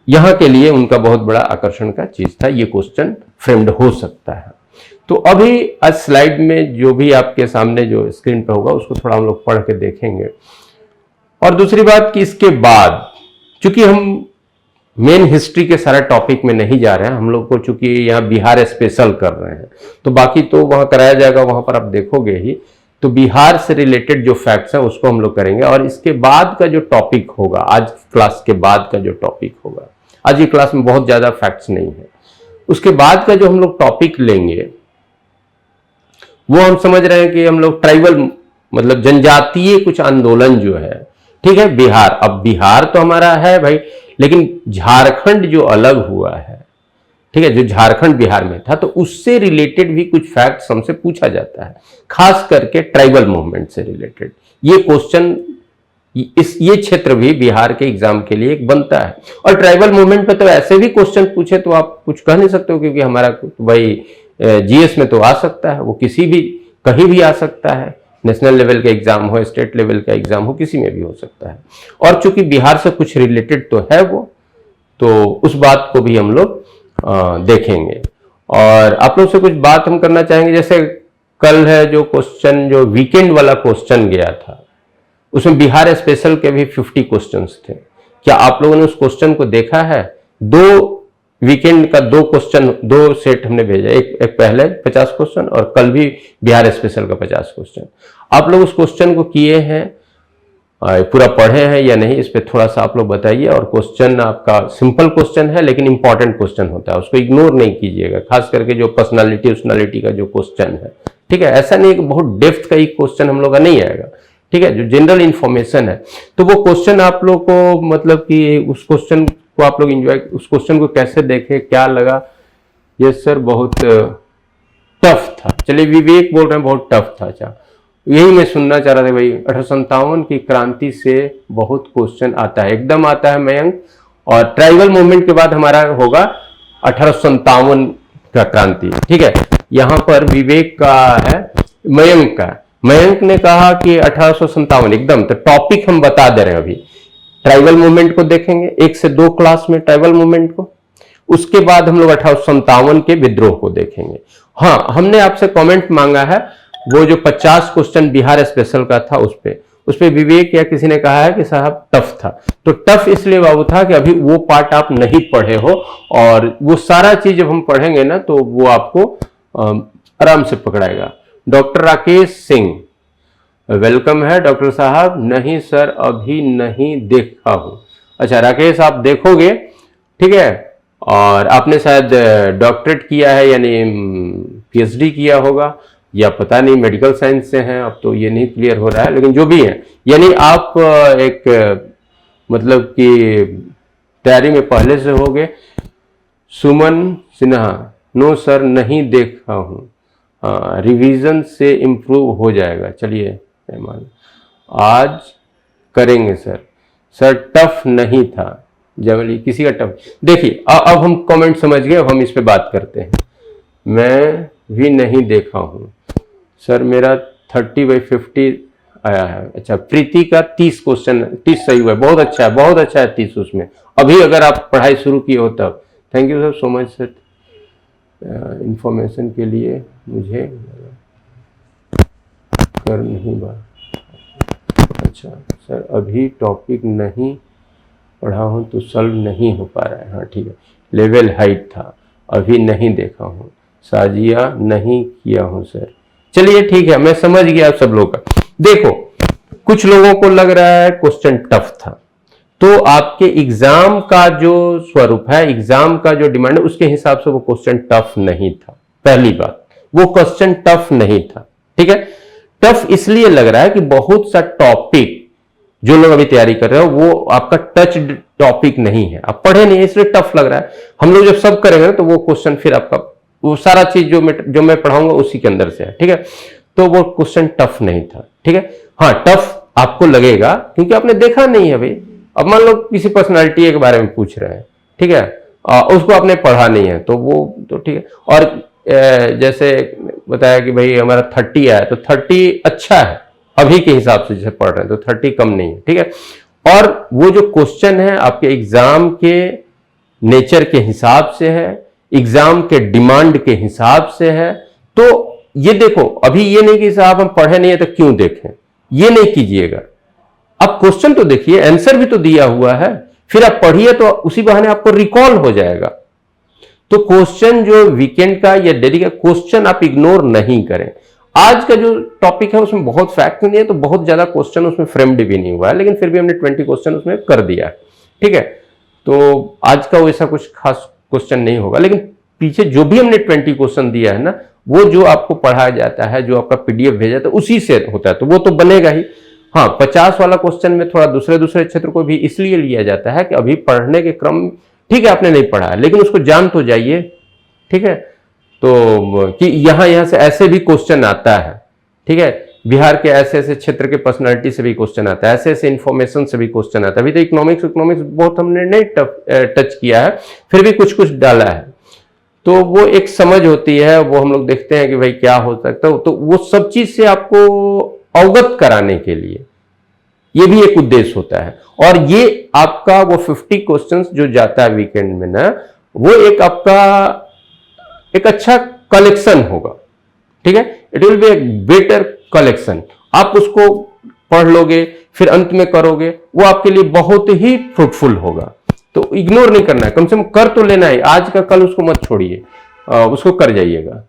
यहाँ के लिए उनका बहुत बड़ा आकर्षण का चीज था। ये क्वेश्चन फ्रेम्ड हो सकता है। तो अभी आज स्लाइड में जो भी आपके सामने जो स्क्रीन पर होगा उसको थोड़ा हम लोग पढ़ के देखेंगे। और दूसरी बात कि इसके बाद, चूंकि हम मेन हिस्ट्री के सारा टॉपिक में नहीं जा रहे हैं, हम लोग को चूंकि यहाँ बिहार स्पेशल कर रहे हैं, तो बाकी तो वहाँ कराया जाएगा, वहाँ पर आप देखोगे ही। तो बिहार से रिलेटेड जो फैक्ट्स हैं उसको हम लोग करेंगे। और इसके बाद का जो टॉपिक होगा, आज क्लास के बाद का जो टॉपिक होगा, आज की क्लास में बहुत ज़्यादा फैक्ट्स नहीं है, उसके बाद का जो हम लोग टॉपिक लेंगे वो हम समझ रहे हैं कि हम लोग ट्राइबल मतलब जनजातीय कुछ आंदोलन जो है, ठीक है, बिहार। अब बिहार तो हमारा है भाई, लेकिन झारखंड जो अलग हुआ है, ठीक है, जो झारखंड बिहार में था, तो उससे रिलेटेड भी कुछ फैक्ट्स हमसे पूछा जाता है, खास करके ट्राइबल मूवमेंट से रिलेटेड। ये क्वेश्चन ये क्षेत्र भी बिहार के एग्जाम के लिए एक बनता है। और ट्राइबल मूवमेंट पे तो ऐसे भी क्वेश्चन पूछे तो आप कुछ कह नहीं सकते हो, क्योंकि हमारा भाई जीएस में तो आ सकता है, वो किसी भी कहीं भी आ सकता है, नेशनल लेवल का एग्जाम हो, स्टेट लेवल का एग्जाम हो, किसी में भी हो सकता है। और चूंकि बिहार से कुछ रिलेटेड तो है वो, तो उस बात को भी हम लोग देखेंगे। और आप लोग से कुछ बात हम करना चाहेंगे, जैसे कल है जो क्वेश्चन, जो वीकेंड वाला क्वेश्चन गया था, उसमें बिहार स्पेशल के भी 50 क्वेश्चंस थे। क्या आप लोगों ने उस क्वेश्चन को देखा है? दो वीकेंड का 2 क्वेश्चन, 2 सेट हमने भेजा, एक पहले 50 क्वेश्चन और कल भी बिहार स्पेशल का 50 क्वेश्चन। आप लोग उस क्वेश्चन को किए हैं, पूरा पढ़े हैं या नहीं, इस पे थोड़ा सा आप लोग बताइए। और क्वेश्चन आपका सिंपल क्वेश्चन है, लेकिन इंपॉर्टेंट क्वेश्चन होता है, उसको इग्नोर नहीं कीजिएगा, खास करके जो पर्सनालिटी का जो क्वेश्चन है, ठीक है। ऐसा नहीं है कि बहुत डेप्थ का ही क्वेश्चन हम लोग का नहीं आएगा, ठीक है, जो जनरल इंफॉर्मेशन है, तो वो क्वेश्चन आप लोग को मतलब कि उस क्वेश्चन को आप लोग एंजॉय, उस क्वेश्चन को कैसे देखे, क्या लगा? यस सर, बहुत टफ था। चलिए, विवेक बोल रहे हैं बहुत टफ था। अच्छा, यही मैं सुनना चाह रहा था भाई। 1857 की क्रांति से बहुत क्वेश्चन आता है, एकदम आता है मयंक। और ट्राइबल मूवमेंट के बाद हमारा होगा 1857 का क्रांति, ठीक है। यहाँ पर विवेक का है, मयंक का। मयंक ने कहा कि 1857 एकदम, तो टॉपिक हम बता दे रहे हैं अभी। ट्राइबल मूवमेंट को देखेंगे 1 से 2 क्लास में, ट्राइबल मूवमेंट को। उसके बाद हम लोग 1857 के विद्रोह को देखेंगे। हाँ, हमने आपसे कमेंट मांगा है, वो जो 50 क्वेश्चन बिहार स्पेशल का था उस पे विवेक या किसी ने कहा है कि साहब टफ था। तो टफ इसलिए बाबू था कि अभी वो पार्ट आप नहीं पढ़े हो, और वो सारा चीज जब हम पढ़ेंगे ना तो वो आपको आराम से पकड़ाएगा। डॉक्टर राकेश सिंह, वेलकम है डॉक्टर साहब। नहीं सर, अभी नहीं देखा हूं। अच्छा राकेश, आप देखोगे, ठीक है। और आपने शायद डॉक्टरेट किया है, यानी पीएचडी किया होगा, या पता नहीं मेडिकल साइंस से हैं, अब तो ये नहीं क्लियर हो रहा है, लेकिन जो भी है, यानी आप एक मतलब कि तैयारी में पहले से होगे। सुमन सिन्हा, नो सर नहीं देखा हूँ, रिवीजन से इम्प्रूव हो जाएगा। चलिए आज करेंगे सर। सर टफ नहीं था जबली, किसी का टफ। देखिए अब हम कमेंट समझ गए, अब हम इस पे बात करते हैं। मैं भी नहीं देखा हूँ सर, मेरा 30/50 आया है। अच्छा, प्रीति का 30 क्वेश्चन, 30 सही हुआ है, बहुत अच्छा है, बहुत अच्छा है 30 उसमें। अभी अगर आप पढ़ाई शुरू किए हो तब। Thank you sir so much sir information के लिए, मुझे कर नहीं बात। अच्छा सर, अभी टॉपिक नहीं पढ़ा हूँ तो सॉल्व नहीं हो पा रहा है। हाँ ठीक है, लेवल हाइट था, अभी नहीं देखा हूँ। साजिया, नहीं किया हूँ सर। चलिए ठीक है, मैं समझ गया सब लोग का। देखो, कुछ लोगों को लग रहा है क्वेश्चन टफ था, तो आपके एग्जाम का जो स्वरूप है, एग्जाम का जो डिमांड है, उसके हिसाब से वो क्वेश्चन टफ नहीं था। पहली बात, वो क्वेश्चन टफ नहीं था, ठीक है। टफ इसलिए लग रहा है कि बहुत सा टॉपिक जो लोग अभी तैयारी कर रहे हो वो आपका टच टॉपिक नहीं है, आप पढ़े नहीं है, इसलिए टफ लग रहा है। हम लोग जब सब करेंगे तो वो क्वेश्चन फिर आपका, वो सारा चीज जो मैं पढ़ाऊंगा उसी के अंदर से है, ठीक है। तो वो क्वेश्चन टफ नहीं था, ठीक है। हाँ, टफ आपको लगेगा क्योंकि आपने देखा नहीं है भाई। अब मान लो किसी पर्सनालिटी के बारे में पूछ रहे हैं, ठीक है, उसको आपने पढ़ा नहीं है तो वो तो ठीक है। और जैसे बताया कि भाई हमारा 30 आया तो 30 अच्छा है अभी के हिसाब से जैसे पढ़ रहे हैं, तो 30 कम नहीं है, ठीक है। और वो जो क्वेश्चन है आपके एग्जाम के नेचर के हिसाब से है, एग्जाम के डिमांड के हिसाब से है। तो ये देखो, अभी ये नहीं कि साहब हम पढ़े नहीं है तो क्यों देखें, ये नहीं कीजिएगा। अब क्वेश्चन तो देखिए, आंसर भी तो दिया हुआ है, फिर आप पढ़िए तो उसी बहाने आपको रिकॉल हो जाएगा। तो क्वेश्चन जो वीकेंड का या डेली का क्वेश्चन आप इग्नोर नहीं करें। आज का जो टॉपिक है उसमें बहुत फैक्ट नहीं है, तो बहुत ज्यादा क्वेश्चन उसमें फ्रेम्ड भी नहीं हुआ है, लेकिन फिर भी हमने 20 क्वेश्चन उसमें कर दिया है, ठीक है। तो आज का वैसा कुछ खास क्वेश्चन नहीं होगा, लेकिन पीछे जो भी हमने 20 क्वेश्चन दिया है ना, वो जो आपको पढ़ाया जाता है, जो आपका पीडीएफ भेजा जाता है, उसी से होता है, तो वो तो बनेगा ही। हाँ, 50 वाला क्वेश्चन में थोड़ा दूसरे क्षेत्र को भी इसलिए लिया जाता है कि अभी पढ़ने के क्रम, ठीक है आपने नहीं पढ़ा है लेकिन उसको जान तो जाइए, ठीक है। तो कि यहां से ऐसे भी क्वेश्चन आता है, ठीक है। बिहार के ऐसे ऐसे क्षेत्र के पर्सनालिटी से भी क्वेश्चन आता है, ऐसे ऐसे इंफॉर्मेशन से भी क्वेश्चन आता है। अभी तो इकोनॉमिक्स बहुत हमने नहीं टच किया है, फिर भी कुछ कुछ डाला है, तो वो एक समझ होती है, वो हम लोग देखते हैं कि भाई क्या हो सकता है। तो वो सब चीज से आपको अवगत कराने के लिए ये भी एक उद्देश्य होता है। और ये आपका वो 50 क्वेश्चंस जो जाता है वीकेंड में ना, वो एक आपका एक अच्छा कलेक्शन होगा, ठीक है। It will be a better collection. आप उसको पढ़ लोगे फिर अंत में करोगे, वो आपके लिए बहुत ही फ्रूटफुल होगा। तो इग्नोर नहीं करना है, कम से कम कर तो लेना है, आज का कल उसको मत छोड़िए, उसको कर जाइएगा।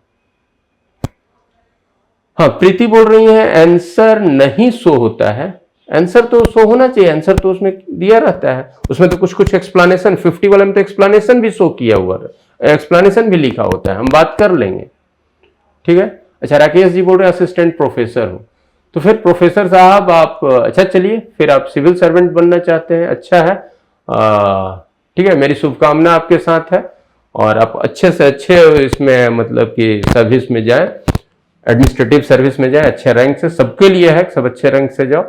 हाँ, प्रीति बोल रही है आंसर नहीं शो होता है। आंसर तो शो होना चाहिए, आंसर तो उसमें दिया रहता है, उसमें तो कुछ कुछ एक्सप्लेनेशन, 50 वाले में तो एक्सप्लेनेशन भी शो किया हुआ है, एक्सप्लेनेशन भी लिखा होता है, हम बात कर लेंगे, ठीक है। अच्छा, राकेश जी बोल रहे हैं असिस्टेंट प्रोफेसर हो, तो फिर प्रोफेसर साहब आप, अच्छा चलिए फिर आप सिविल सर्वेंट बनना चाहते हैं, अच्छा है, ठीक है, मेरी शुभकामना आपके साथ है। और आप अच्छे से अच्छे इसमें मतलब कि सर्विस में जाएं, एडमिनिस्ट्रेटिव सर्विस में जाएं, अच्छे रैंक से, सबके लिए है, सब अच्छे रैंक से जाओ,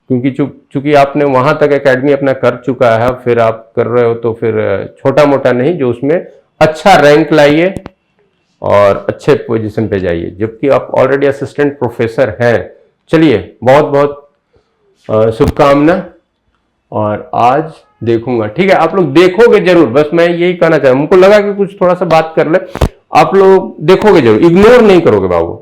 क्योंकि चूंकि आपने वहां तक एकेडमी अपना कर चुका है, फिर आप कर रहे हो तो फिर छोटा मोटा नहीं, जो उसमें अच्छा रैंक लाइए और अच्छे पोजीशन पे जाइए, जबकि आप ऑलरेडी असिस्टेंट प्रोफेसर हैं। चलिए, बहुत बहुत शुभकामना, और आज देखूंगा, ठीक है, आप लोग देखोगे जरूर, बस मैं यही कहना चाहूँ, हमको लगा कि कुछ थोड़ा सा बात कर ले, आप लोग देखोगे जरूर, इग्नोर नहीं करोगे बाबू,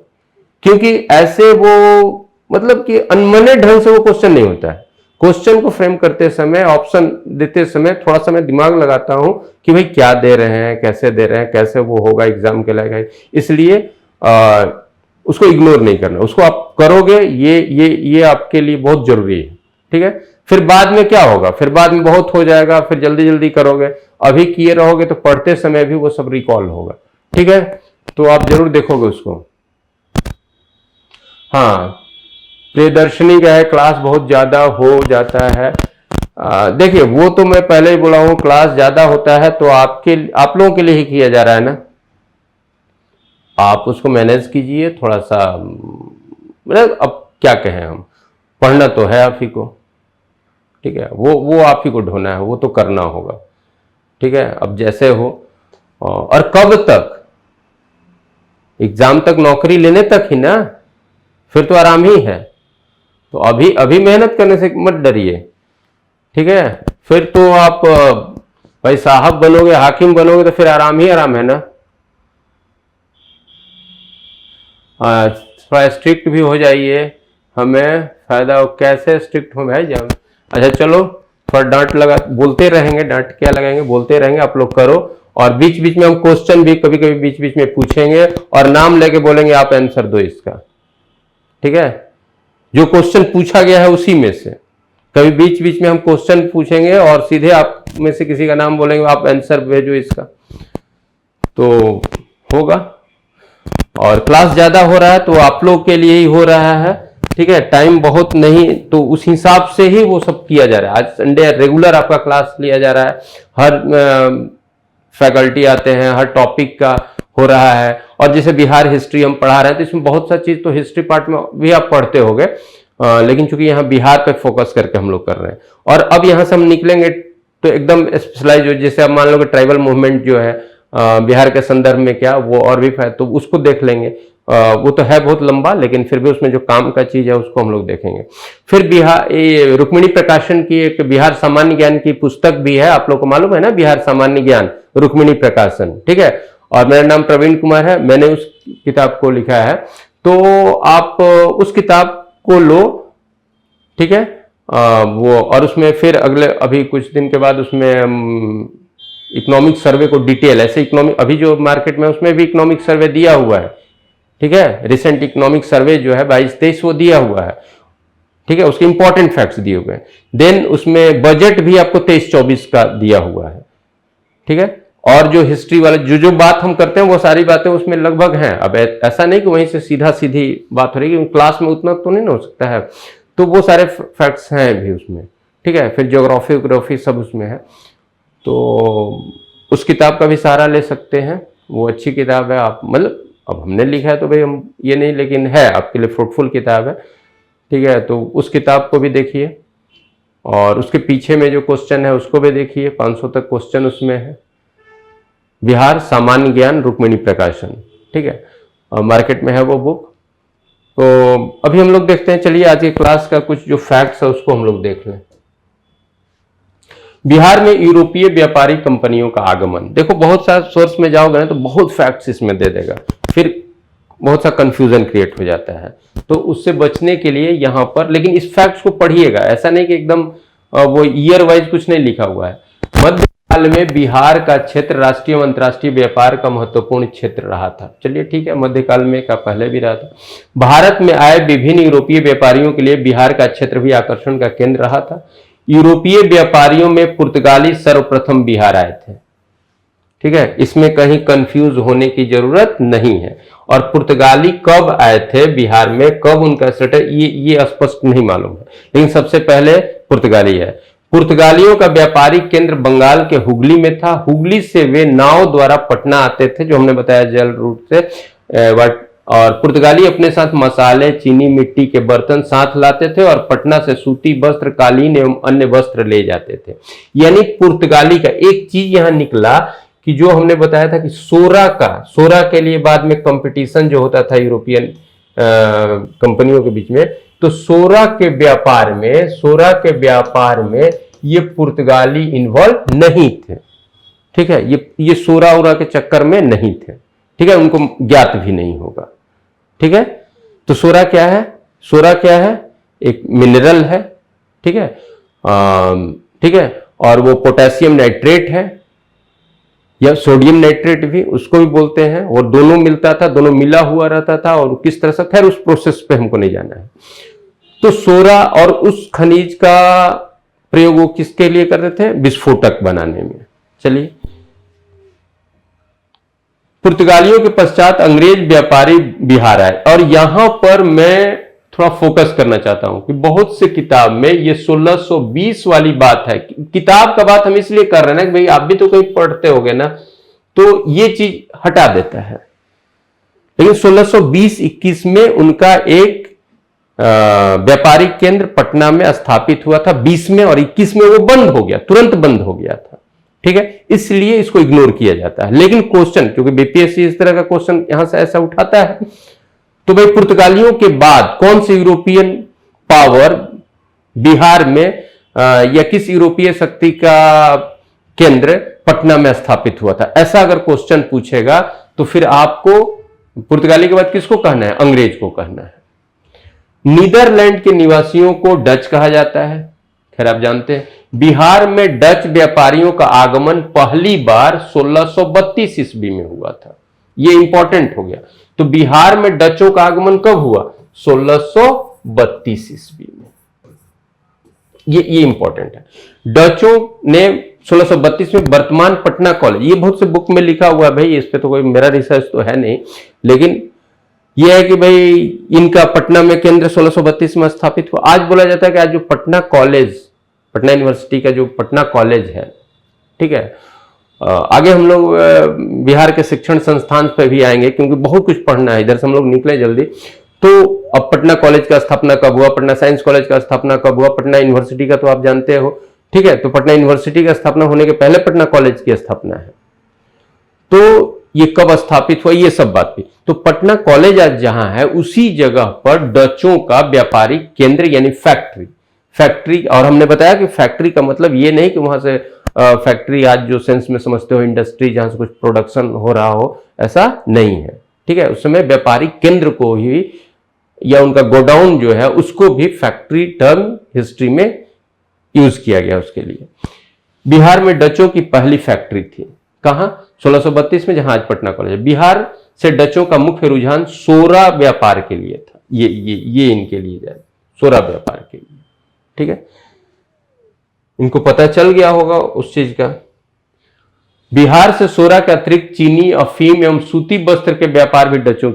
क्योंकि ऐसे वो मतलब कि अनमने ढंग से वो क्वेश्चन नहीं होता है। क्वेश्चन को फ्रेम करते समय, ऑप्शन देते समय थोड़ा सा मैं दिमाग लगाता हूं कि भाई क्या दे रहे हैं, कैसे दे रहे हैं, कैसे वो होगा एग्जाम के लायक है, इसलिए उसको इग्नोर नहीं करना, उसको आप करोगे, ये आपके लिए बहुत जरूरी है, ठीक है। फिर बाद में क्या होगा, फिर बाद में बहुत हो जाएगा, फिर जल्दी जल्दी करोगे, अभी किए रहोगे तो पढ़ते समय भी वो सब रिकॉल होगा, ठीक है। तो आप जरूर देखोगे उसको। हाँ, प्रियदर्शनी का है, क्लास बहुत ज्यादा हो जाता है। देखिए, वो तो मैं पहले ही बोला हूं, क्लास ज्यादा होता है तो आप लोगों के लिए ही किया जा रहा है ना, आप उसको मैनेज कीजिए थोड़ा सा, मतलब अब क्या कहें, हम पढ़ना तो है आप ही को, ठीक है, वो आप ही को ढोना है, वो तो करना होगा, ठीक है। अब जैसे हो, और कब तक, एग्जाम तक, नौकरी लेने तक ही ना, फिर तो आराम ही है। तो अभी मेहनत करने से मत डरिए, ठीक है। फिर तो आप भाई साहब बनोगे, हाकिम बनोगे तो फिर आराम ही आराम है ना। थोड़ा स्ट्रिक्ट भी हो जाइए, हमें फायदा हो। कैसे स्ट्रिक्ट हो भाई जान? अच्छा चलो, थोड़ा डांट लगा, बोलते रहेंगे, डांट क्या लगाएंगे, बोलते रहेंगे, आप लोग करो। और बीच बीच में हम क्वेश्चन भी कभी कभी बीच बीच में पूछेंगे और नाम लेके बोलेंगे आप आंसर दो इसका, ठीक है। जो क्वेश्चन पूछा गया है उसी में से, कभी बीच बीच में हम क्वेश्चन पूछेंगे और सीधे आप में से किसी का नाम बोलेंगे, आप आंसर भेजो इसका, तो होगा। और क्लास ज्यादा हो रहा है तो आप लोग के लिए ही हो रहा है, ठीक है, टाइम बहुत नहीं, तो उस हिसाब से ही वो सब किया जा रहा है। आज संडे रेगुलर आपका क्लास लिया जा रहा है, हर फैकल्टी आते हैं, हर टॉपिक का हो रहा है। और जैसे बिहार हिस्ट्री हम पढ़ा रहे हैं तो इसमें बहुत सा चीज तो हिस्ट्री पार्ट में भी आप पढ़ते होंगे, लेकिन चूंकि यहाँ बिहार पे फोकस करके हम लोग कर रहे हैं। और अब यहाँ से हम निकलेंगे तो एकदम स्पेशलाइज हो, जैसे आप मान लो कि ट्राइबल मूवमेंट जो है बिहार के संदर्भ में क्या वो और भी है, तो उसको देख लेंगे। वो तो है बहुत लंबा, लेकिन फिर भी उसमें जो काम का चीज है उसको हम लोग देखेंगे। फिर बिहार, ये रुक्मिणी प्रकाशन की एक बिहार सामान्य ज्ञान की पुस्तक भी है, आप लोग को मालूम है ना, बिहार सामान्य ज्ञान, रुक्मिणी प्रकाशन, ठीक है। और मेरा नाम प्रवीण कुमार है, मैंने उस किताब को लिखा है, तो आप उस किताब को लो, ठीक है। वो और उसमें फिर अगले अभी कुछ दिन के बाद उसमें इकोनॉमिक सर्वे को डिटेल, ऐसे इकोनॉमिक अभी जो मार्केट में उसमें भी इकोनॉमिक सर्वे दिया हुआ है, ठीक है। रिसेंट इकोनॉमिक सर्वे जो है 22-23 वो दिया हुआ है, ठीक है, उसके इंपॉर्टेंट फैक्ट्स दिए हुए हैं। देन उसमें बजट भी आपको 23-24 का दिया हुआ है, ठीक है। और जो हिस्ट्री वाले जो जो बात हम करते हैं वो सारी बातें उसमें लगभग हैं। अब ऐसा नहीं कि वहीं से सीधा सीधी बात हो रही है, क्लास में उतना तो नहीं हो सकता है, तो वो सारे फैक्ट्स हैं भी उसमें, ठीक है। फिर ज्योग्राफी सब उसमें है, तो उस किताब का भी सहारा ले सकते हैं, वो अच्छी किताब है। आप मतलब अब हमने लिखा है तो भाई हम ये नहीं, लेकिन है आपके लिए फ्रूटफुल किताब है, ठीक है। तो उस किताब को भी देखिए, और उसके पीछे में जो क्वेश्चन है उसको भी देखिए, 500 तक क्वेश्चन उसमें है। बिहार सामान्य ज्ञान, रुक्मिणी प्रकाशन, ठीक है, मार्केट में है वो बुक। तो अभी हम लोग देखते हैं, चलिए आज की क्लास का कुछ जो फैक्ट्स है उसको हम लोग देख लें। बिहार में यूरोपीय व्यापारी कंपनियों का आगमन। देखो बहुत सारे सोर्स में जाओगे ना तो बहुत फैक्ट्स इसमें दे देगा, फिर बहुत सा कंफ्यूजन क्रिएट हो जाता है। तो उससे बचने के लिए यहाँ पर, लेकिन इस फैक्ट्स को पढ़िएगा, ऐसा नहीं कि एकदम वो ईयर वाइज कुछ नहीं लिखा हुआ है। मध्यकाल में बिहार का क्षेत्र राष्ट्रीय एवं अंतर्राष्ट्रीय व्यापार का महत्वपूर्ण क्षेत्र रहा था। चलिए ठीक है, मध्यकाल में का पहले भी रहा था। भारत में आए विभिन्न यूरोपीय व्यापारियों के लिए बिहार का क्षेत्र भी आकर्षण का केंद्र रहा था। यूरोपीय व्यापारियों में पुर्तगाली सर्वप्रथम बिहार आए थे, ठीक है, इसमें कहीं कंफ्यूज होने की जरूरत नहीं है। और पुर्तगाली कब आए थे बिहार में, कब उनका सेटल, ये स्पष्ट नहीं मालूम है, लेकिन सबसे पहले पुर्तगाली है। पुर्तगालियों का व्यापारिक केंद्र बंगाल के हुगली में था। हुगली से वे नाव द्वारा पटना आते थे, जो हमने बताया जल रूट से। और पुर्तगाली अपने साथ मसाले, चीनी, मिट्टी के बर्तन साथ लाते थे और पटना से सूती वस्त्र, कालीन एवं अन्य वस्त्र ले जाते थे। यानी पुर्तगाली का एक चीज यहां निकला कि जो हमने बताया था कि सोरा के लिए बाद में कंपटीशन जो होता था यूरोपियन कंपनियों के बीच में, तो सोरा के व्यापार में ये पुर्तगाली इन्वॉल्व नहीं थे, ठीक है। ये सोरा के चक्कर में नहीं थे, ठीक है, उनको ज्ञात भी नहीं होगा, ठीक है। तो सोरा क्या है, एक मिनरल है, ठीक है, ठीक है। और वो पोटेशियम नाइट्रेट है या सोडियम नाइट्रेट भी उसको भी बोलते हैं, और दोनों मिलता था, दोनों मिला हुआ रहता था, और किस तरह से, खैर उस प्रोसेस पे हमको नहीं जाना है। तो सोरा और उस खनिज का प्रयोग वो किसके लिए करते थे, विस्फोटक बनाने में। चलिए, पुर्तगालियों के पश्चात अंग्रेज व्यापारी बिहार आए, और यहां पर मैं थोड़ा फोकस करना चाहता हूं कि बहुत से किताब में ये 1620 वाली बात है। किताब का बात हम इसलिए कर रहे हैं ना कि भाई आप भी तो कहीं पढ़ते होगे ना, तो ये चीज हटा देता है। लेकिन 1620-21 में उनका एक व्यापारिक केंद्र पटना में स्थापित हुआ था, 20 में, और 21 में वो बंद हो गया, तुरंत बंद हो गया था, ठीक है। इसलिए इसको इग्नोर किया जाता है। लेकिन क्वेश्चन, क्योंकि बीपीएससी इस तरह का क्वेश्चन यहां से ऐसा उठाता है, तो भाई पुर्तगालियों के बाद कौन से यूरोपियन पावर बिहार में या किस यूरोपीय शक्ति का केंद्र पटना में स्थापित हुआ था, ऐसा अगर क्वेश्चन पूछेगा तो फिर आपको पुर्तगाली के बाद किसको कहना है, अंग्रेज को कहना है। नीदरलैंड के निवासियों को डच कहा जाता है, खैर आप जानते हैं। बिहार में डच व्यापारियों का आगमन पहली बार 1632 ईस्वी में हुआ था, ये इंपॉर्टेंट हो गया। तो बिहार में डचों का आगमन कब हुआ, 1632 ईस्वी में, ये इंपॉर्टेंट है। डचों ने 1632 में वर्तमान पटना कॉलेज, ये बहुत से बुक में लिखा हुआ है भाई, इस पे तो कोई मेरा रिसर्च तो है नहीं, लेकिन यह है कि भाई इनका पटना में केंद्र 1632 में स्थापित हुआ। आज बोला जाता है कि आज जो पटना कॉलेज, पटना यूनिवर्सिटी का जो पटना कॉलेज है, ठीक है, आगे हम लोग बिहार के शिक्षण संस्थान पर भी आएंगे क्योंकि बहुत कुछ पढ़ना है, इधर से हम लोग निकले जल्दी। तो अब पटना कॉलेज का स्थापना कब हुआ, पटना साइंस कॉलेज का स्थापना कब हुआ, पटना यूनिवर्सिटी का तो आप जानते हो ठीक है, तो पटना यूनिवर्सिटी की स्थापना होने के पहले पटना कॉलेज की स्थापना है। तो ये कब स्थापित हुआ, ये सब बात थी। तो पटना कॉलेज आज जहां है उसी जगह पर डचों का व्यापारिक केंद्र यानी फैक्ट्री, और हमने बताया कि फैक्ट्री का मतलब ये नहीं कि वहां से फैक्ट्री आज जो सेंस में समझते हो इंडस्ट्री जहां से कुछ प्रोडक्शन हो रहा हो, ऐसा नहीं है। ठीक है, उस समय व्यापारिक केंद्र को ही या उनका गोडाउन जो है उसको भी फैक्ट्री टर्म हिस्ट्री में यूज किया गया उसके लिए। बिहार में डचों की पहली फैक्ट्री थी, कहां? 1632 में, जहां आज पटना कॉलेज है। बिहार से डचों का मुख्य रुझान सोरा व्यापार के लिए था। ये इनके लिए जाए, सोरा व्यापार के लिए। ठीक है, इनको पता चल गया होगा उस चीज का। बिहार से सोरा के अतिरिक्त चीनी, अफीम एवं सूती वस्त्र के व्यापार भी डचों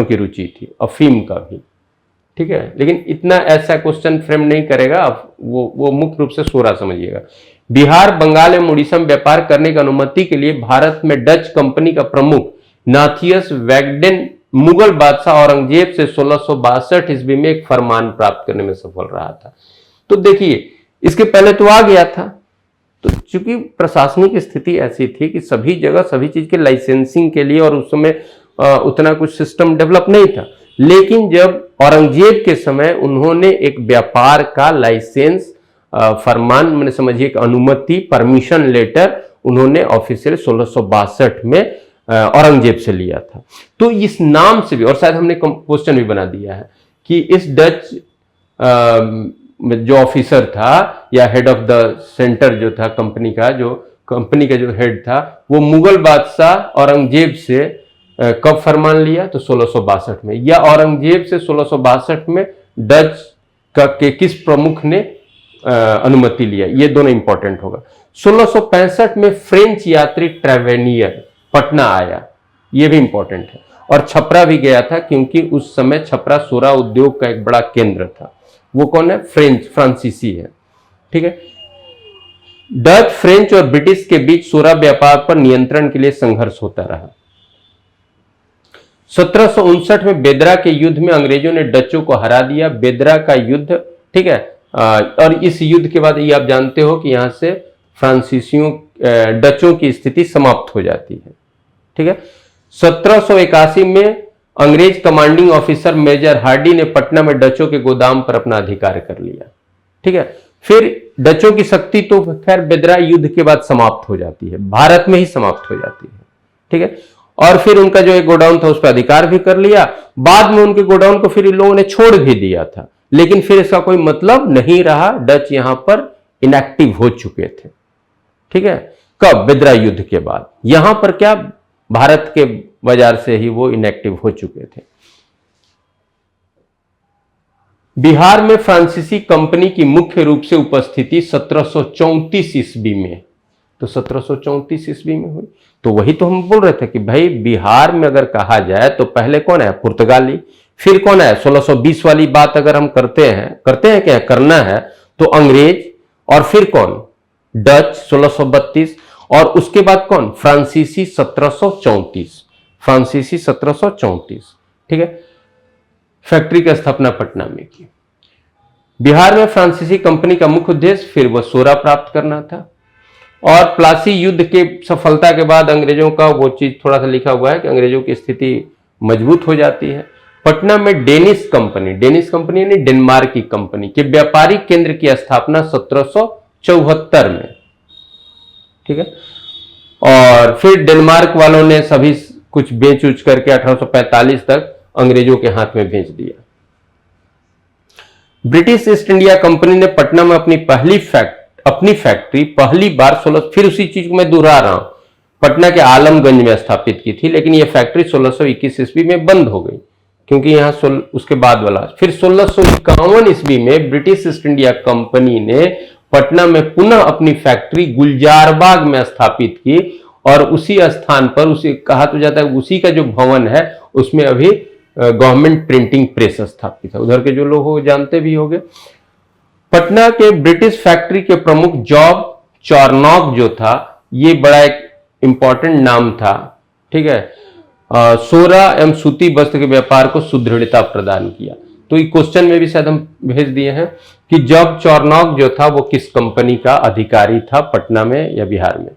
की रुचि थी, अफीम का भी। ठीक है, लेकिन इतना ऐसा क्वेश्चन फ्रेम नहीं करेगा आप, वो मुख्य रूप से सोरा समझिएगा। बिहार, बंगाल एवं उड़ीसा में व्यापार करने की अनुमति के लिए भारत में डच कंपनी का प्रमुख नाथियस वैगडेन मुगल बादशाह औरंगजेब से 1662 ईस्वी में एक फरमान प्राप्त करने में सफल रहा था। तो देखिए, इसके पहले तो आ गया था, तो चूंकि प्रशासनिक स्थिति ऐसी थी कि सभी जगह सभी चीज के लाइसेंसिंग के लिए, और उस समय उतना कुछ सिस्टम डेवलप नहीं था, लेकिन जब औरंगजेब के समय उन्होंने एक व्यापार का लाइसेंस फरमान, मैंने समझिए एक अनुमति, परमिशन लेटर उन्होंने ऑफिशियल 1662 में औरंगजेब से लिया था। तो इस नाम से भी, और शायद हमने क्वेश्चन भी बना दिया है कि इस डच जो ऑफिसर था या हेड ऑफ द सेंटर जो था कंपनी का जो हेड था, वो मुगल बादशाह औरंगजेब से कब फरमान लिया? तो 1662 में, या औरंगजेब से 1662 में डच के किस प्रमुख ने अनुमति लिया, ये दोनों इंपॉर्टेंट होगा। 1665 में फ्रेंच यात्री ट्रेवेनियर पटना आया, ये भी इंपॉर्टेंट है, और छपरा भी गया था, क्योंकि उस समय छपरा सोरा उद्योग का एक बड़ा केंद्र था। वो कौन है? फ्रांसीसी है। ठीक है, डच, फ्रेंच और ब्रिटिश के बीच सोरा व्यापार पर नियंत्रण के लिए संघर्ष होता रहा। 1759 में बेदरा के युद्ध में अंग्रेजों ने डचों को हरा दिया। बेदरा का युद्ध, ठीक है, और इस युद्ध के बाद ये आप जानते हो कि यहां से फ्रांसीसियों डचों की स्थिति समाप्त हो जाती है। ठीक है, 1781 में अंग्रेज कमांडिंग ऑफिसर मेजर हार्डी ने पटना में डचों के गोदाम पर अपना अधिकार कर लिया। ठीक है, फिर डचों की शक्ति तो खैर बेदरा युद्ध के बाद समाप्त हो जाती है, भारत में ही समाप्त हो जाती है। ठीक है, और फिर उनका जो एक गोडाउन था उस पर अधिकार भी कर लिया। बाद में उनके गोडाउन को फिर इन लोगों ने छोड़ भी दिया था, लेकिन फिर इसका कोई मतलब नहीं रहा, डच यहां पर इनएक्टिव हो चुके थे। ठीक है, कब? बेदरा युद्ध के बाद। यहां पर क्या, भारत के बाजार से ही वो इनएक्टिव हो चुके थे। बिहार में फ्रांसीसी कंपनी की मुख्य रूप से उपस्थिति 1734 ईस्वी में, तो 1734 ईस्वी में हुई। तो वही तो हम बोल रहे थे कि भाई बिहार में अगर कहा जाए तो पहले कौन है? पुर्तगाली, फिर कौन है? 1620 वाली बात अगर हम करते हैं क्या करना है, तो अंग्रेज, और फिर कौन? डच 1632, और उसके बाद कौन? फ्रांसीसी 1734, फ्रांसीसी 1734। ठीक है, फैक्ट्री की स्थापना पटना में की। बिहार में फ्रांसीसी कंपनी का मुख्य उद्देश्य फिर वह सोरा प्राप्त करना था, और प्लासी युद्ध के सफलता के बाद अंग्रेजों का वो चीज थोड़ा सा लिखा हुआ है कि अंग्रेजों की स्थिति मजबूत हो जाती है। पटना में डेनिश कंपनी यानी डेनमार्क की कंपनी के व्यापारिक केंद्र की स्थापना 1774 में। ठीक है, और फिर डेनमार्क वालों ने सभी कुछ बेच उच करके 1845 तक अंग्रेजों के हाथ में भेज दिया। ब्रिटिश ईस्ट इंडिया कंपनी ने पटना में अपनी फैक्ट्री पहली बार फिर उसी चीज को मैं दोहरा रहा हूं, पटना के आलमगंज में स्थापित की थी, लेकिन यह फैक्ट्री 1621 ईस्वी में बंद हो गई, क्योंकि यहां उसके बाद वाला फिर 1651 ईस्वी में ब्रिटिश ईस्ट इंडिया कंपनी ने पटना में पुनः अपनी फैक्ट्री गुलजारबाग में स्थापित की, और उसी स्थान पर, उसी कहा तो जाता है उसी का जो भवन है उसमें अभी गवर्नमेंट प्रिंटिंग प्रेस स्थापित है। उधर के जो लोग हो जानते भी होंगे। पटना के ब्रिटिश फैक्ट्री के प्रमुख जॉब चार्नॉक जो था, ये बड़ा एक इंपॉर्टेंट नाम था। ठीक है, सोरा एवं सूती वस्त्र के व्यापार को सुदृढ़ता प्रदान किया। तो ये क्वेश्चन में भी शायद हम भेज दिए हैं कि जब चौरनौक जो था वो किस कंपनी का अधिकारी था, पटना में या बिहार में।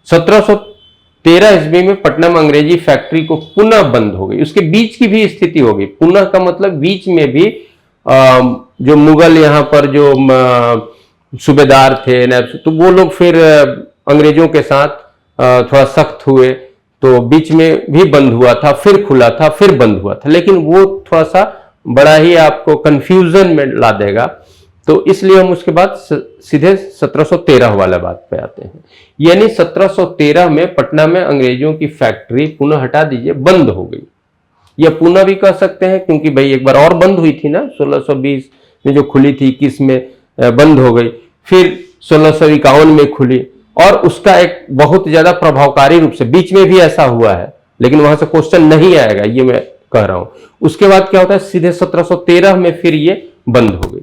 1713 ईस्वी में पटना में अंग्रेजी फैक्ट्री को पुनः बंद हो गई। उसके बीच की भी स्थिति हो गई, पुनः का मतलब बीच में भी जो मुगल यहाँ पर जो सूबेदार थे, तो वो लोग फिर अंग्रेजों के साथ थोड़ा सख्त हुए, तो बीच में भी बंद हुआ था, फिर खुला था, फिर बंद हुआ था। लेकिन वो थोड़ा सा बड़ा ही आपको कंफ्यूजन में ला देगा, तो इसलिए हम उसके बाद सीधे 1713 वाला बात पे आते हैं। यानी 1713 में पटना में अंग्रेजों की फैक्ट्री पुनः हटा दीजिए बंद हो गई, या पुनः भी कह सकते हैं, क्योंकि भाई एक बार और बंद हुई थी ना, 1620 में जो खुली थी, 21 में बंद हो गई, फिर 1651 में खुली, और उसका एक बहुत ज्यादा प्रभावकारी रूप से बीच में भी ऐसा हुआ है, लेकिन वहां से क्वेश्चन नहीं आएगा, ये मैं कह रहा हूं। उसके बाद क्या होता है, सीधे 1713 में फिर ये बंद हो गई,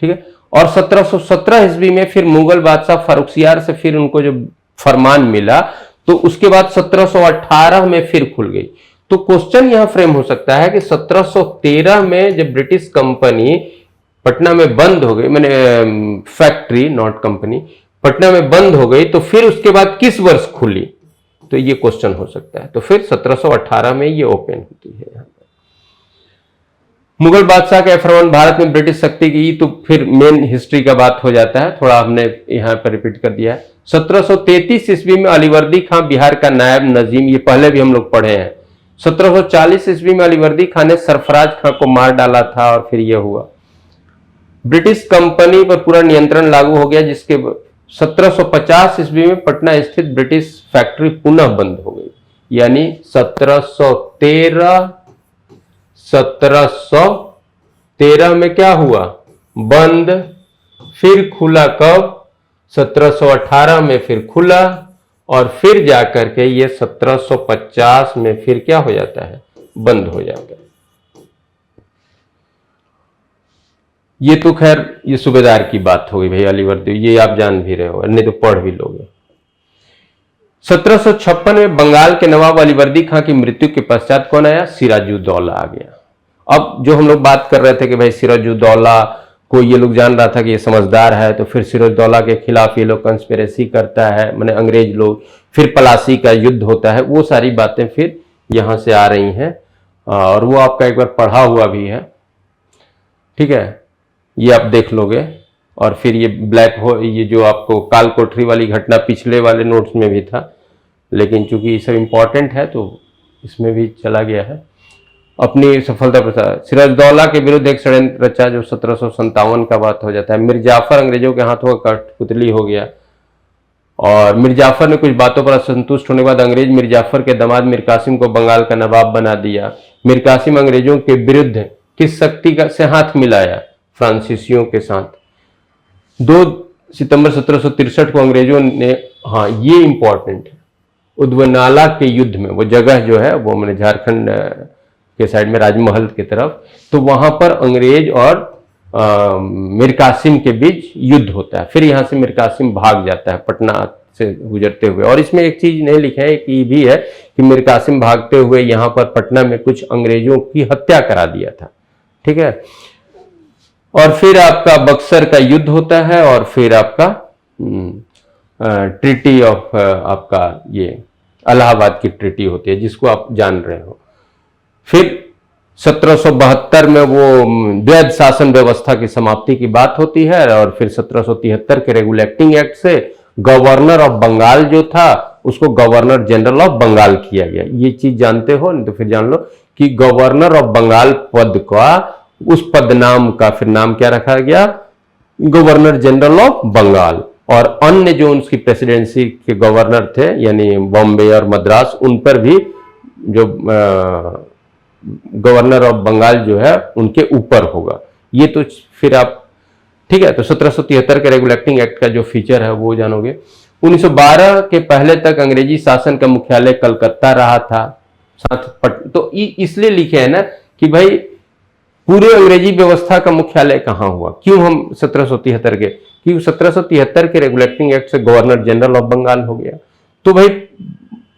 ठीक है। और 1717 ईस्वी में फिर मुगल बादशाह फारुखसियार से फिर उनको जो फरमान मिला, तो उसके बाद 1718 में फिर खुल गई। तो क्वेश्चन यहां फ्रेम हो सकता है कि 1713 में जब ब्रिटिश कंपनी पटना में बंद हो गई, मैंने फैक्ट्री नॉट कंपनी पटना में बंद हो गई, तो फिर उसके बाद किस वर्ष खुली, तो ये क्वेश्चन हो सकता है। तो फिर 1718 में ये ओपन होती है। यहां पर मुगल बादशाह का फरमान भारत में ब्रिटिश शक्ति की, तो फिर मेन हिस्ट्री का बात हो जाता है, थोड़ा हमने यहां पर रिपीट कर दिया है। 1733 ईस्वी में अलीवर्दी खां बिहार का नायब नजीम, ये पहले भी हम लोग पढ़े हैं। 1740 ईस्वी में अलीवर्दी खां ने सरफराज खां को मार डाला था, और फिर यह हुआ। ब्रिटिश कंपनी पर पूरा नियंत्रण लागू हो गया, जिसके 1750 ईस्वी में पटना स्थित ब्रिटिश फैक्ट्री पुनः बंद हो गई। यानी 1713 में क्या हुआ, बंद, फिर खुला कब, 1718 में फिर खुला, और फिर जाकर के ये 1750 में फिर क्या हो जाता है, बंद हो जाता है। ये तो खैर ये सूबेदार की बात हो गई भाई, अलीवर्दी, ये आप जान भी रहे हो, नहीं तो पढ़ भी लोगे। 1756 में बंगाल के नवाब अलीवर्दी खां की मृत्यु के पश्चात कौन आया, सिराजुद्दौला आ गया। अब जो हम लोग बात कर रहे थे कि भाई सिराजुद्दौला को ये लोग जान रहा था कि ये समझदार है, तो फिर सिराजुद्दौला के खिलाफ ये लोग कंस्पिरेसी करता है, माने अंग्रेज लोग, फिर पलासी का युद्ध होता है, वो सारी बातें फिर यहां से आ रही हैं, और वो आपका एक बार पढ़ा हुआ भी है, ठीक है, ये आप देख लोगे। और फिर ये ब्लैक हो, ये जो आपको काल कोठरी वाली घटना पिछले वाले नोट्स में भी था, लेकिन चूंकि ये सब इंपॉर्टेंट है तो इसमें भी चला गया है। अपनी सफलता पर सिराजुद्दौला के विरुद्ध एक षड्यंत्र रचा, जो 1757 का बात हो जाता है। मीर जाफर अंग्रेजों के हाथों का कठपुतली हो गया, और मीर जाफर ने कुछ बातों पर असंतुष्ट होने के बाद अंग्रेज मीर जाफर के दामाद मीर कासिम को बंगाल का नवाब बना दिया। मीर कासिम अंग्रेजों के विरुद्ध किस शक्ति से हाथ मिलाया, फ्रांसीसियों के साथ। 2 सितंबर 1763 को अंग्रेजों ने, हाँ ये इंपॉर्टेंट है, उद्वनाला के युद्ध में, वो जगह जो है वो मैंने झारखंड के साइड में राजमहल की तरफ, तो वहां पर अंग्रेज और मीर कासिम के बीच युद्ध होता है। फिर यहां से मीर कासिम भाग जाता है पटना से गुजरते हुए। और इसमें एक चीज नहीं लिखा है कि भी है कि मीर कासिम भागते हुए यहां पर पटना में कुछ अंग्रेजों की हत्या करा दिया था, ठीक है। और फिर आपका बक्सर का युद्ध होता है, और फिर आपका ट्रीटी ऑफ आपका ये इलाहाबाद की ट्रीटी होती है, जिसको आप जान रहे हो। फिर 1772 में वो द्वैध शासन व्यवस्था की समाप्ति की बात होती है, और फिर 1773 के रेगुलेटिंग एक्ट से गवर्नर ऑफ बंगाल जो था उसको गवर्नर जनरल ऑफ बंगाल किया गया। ये चीज जानते हो, नहीं तो फिर जान लो कि गवर्नर ऑफ बंगाल पद का, उस पदनाम का फिर नाम क्या रखा गया, गवर्नर जनरल ऑफ बंगाल। और अन्य जो उनकी प्रेसिडेंसी के गवर्नर थे, यानी बॉम्बे और मद्रास, उन पर भी जो गवर्नर ऑफ बंगाल जो है उनके ऊपर होगा। ये तो फिर आप, ठीक है। तो 1773 के रेगुलेटिंग एक्ट का जो फीचर है वो जानोगे। 1912 के पहले तक अंग्रेजी शासन का मुख्यालय कलकत्ता रहा था, तो इसलिए लिखे है ना कि भाई पूरे अंग्रेजी व्यवस्था का मुख्यालय कहां हुआ, क्यों हम 1773 के, क्योंकि 1773 के रेगुलेटिंग एक्ट से गवर्नर जनरल ऑफ बंगाल हो गया। तो भाई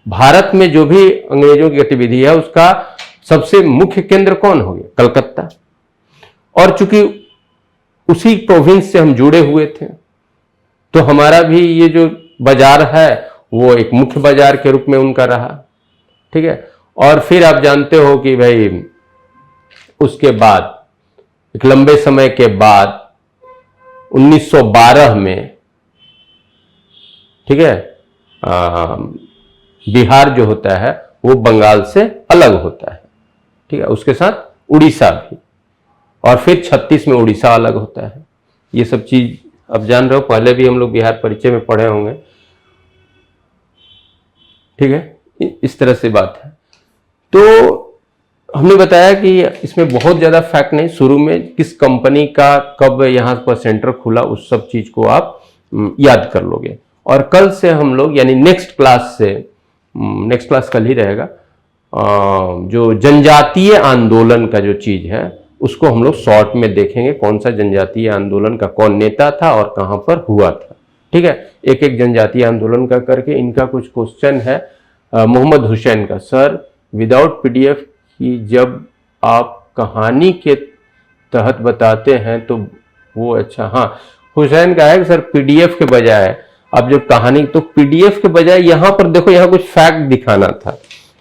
भारत में जो भी अंग्रेजों की गतिविधि है उसका सबसे मुख्य केंद्र कौन हो गया, कलकत्ता। और चूंकि उसी प्रोविंस से हम जुड़े हुए थे, तो हमारा भी ये जो बाजार है वो एक मुख्य बाजार के रूप में उनका रहा। ठीक है, और फिर आप जानते हो कि भाई उसके बाद एक लंबे समय के बाद 1912 में, ठीक है, बिहार जो होता है वो बंगाल से अलग होता है। ठीक है, उसके साथ उड़ीसा भी, और फिर 36 में उड़ीसा अलग होता है। ये सब चीज अब जान रहे हो, पहले भी हम लोग बिहार परिचय में पढ़े होंगे। ठीक है, इस तरह से बात है। तो हमने बताया कि इसमें बहुत ज्यादा फैक्ट नहीं, शुरू में किस कंपनी का कब यहां पर सेंटर खुला उस सब चीज को आप याद कर लोगे। और कल से हम लोग यानी नेक्स्ट क्लास कल ही रहेगा, जो जनजातीय आंदोलन का जो चीज है उसको हम लोग शॉर्ट में देखेंगे, कौन सा जनजातीय आंदोलन का कौन नेता था और कहां पर हुआ था। ठीक है, एक एक जनजातीय आंदोलन का करके इनका कुछ क्वेश्चन है। मोहम्मद हुसैन का, सर विदाउट पीडीएफ की जब आप कहानी के तहत बताते हैं तो वो अच्छा, हाँ हुसैन का है कि सर पीडीएफ के बजाय अब जब कहानी, तो पीडीएफ के बजाय यहां पर देखो, यहां कुछ फैक्ट दिखाना था,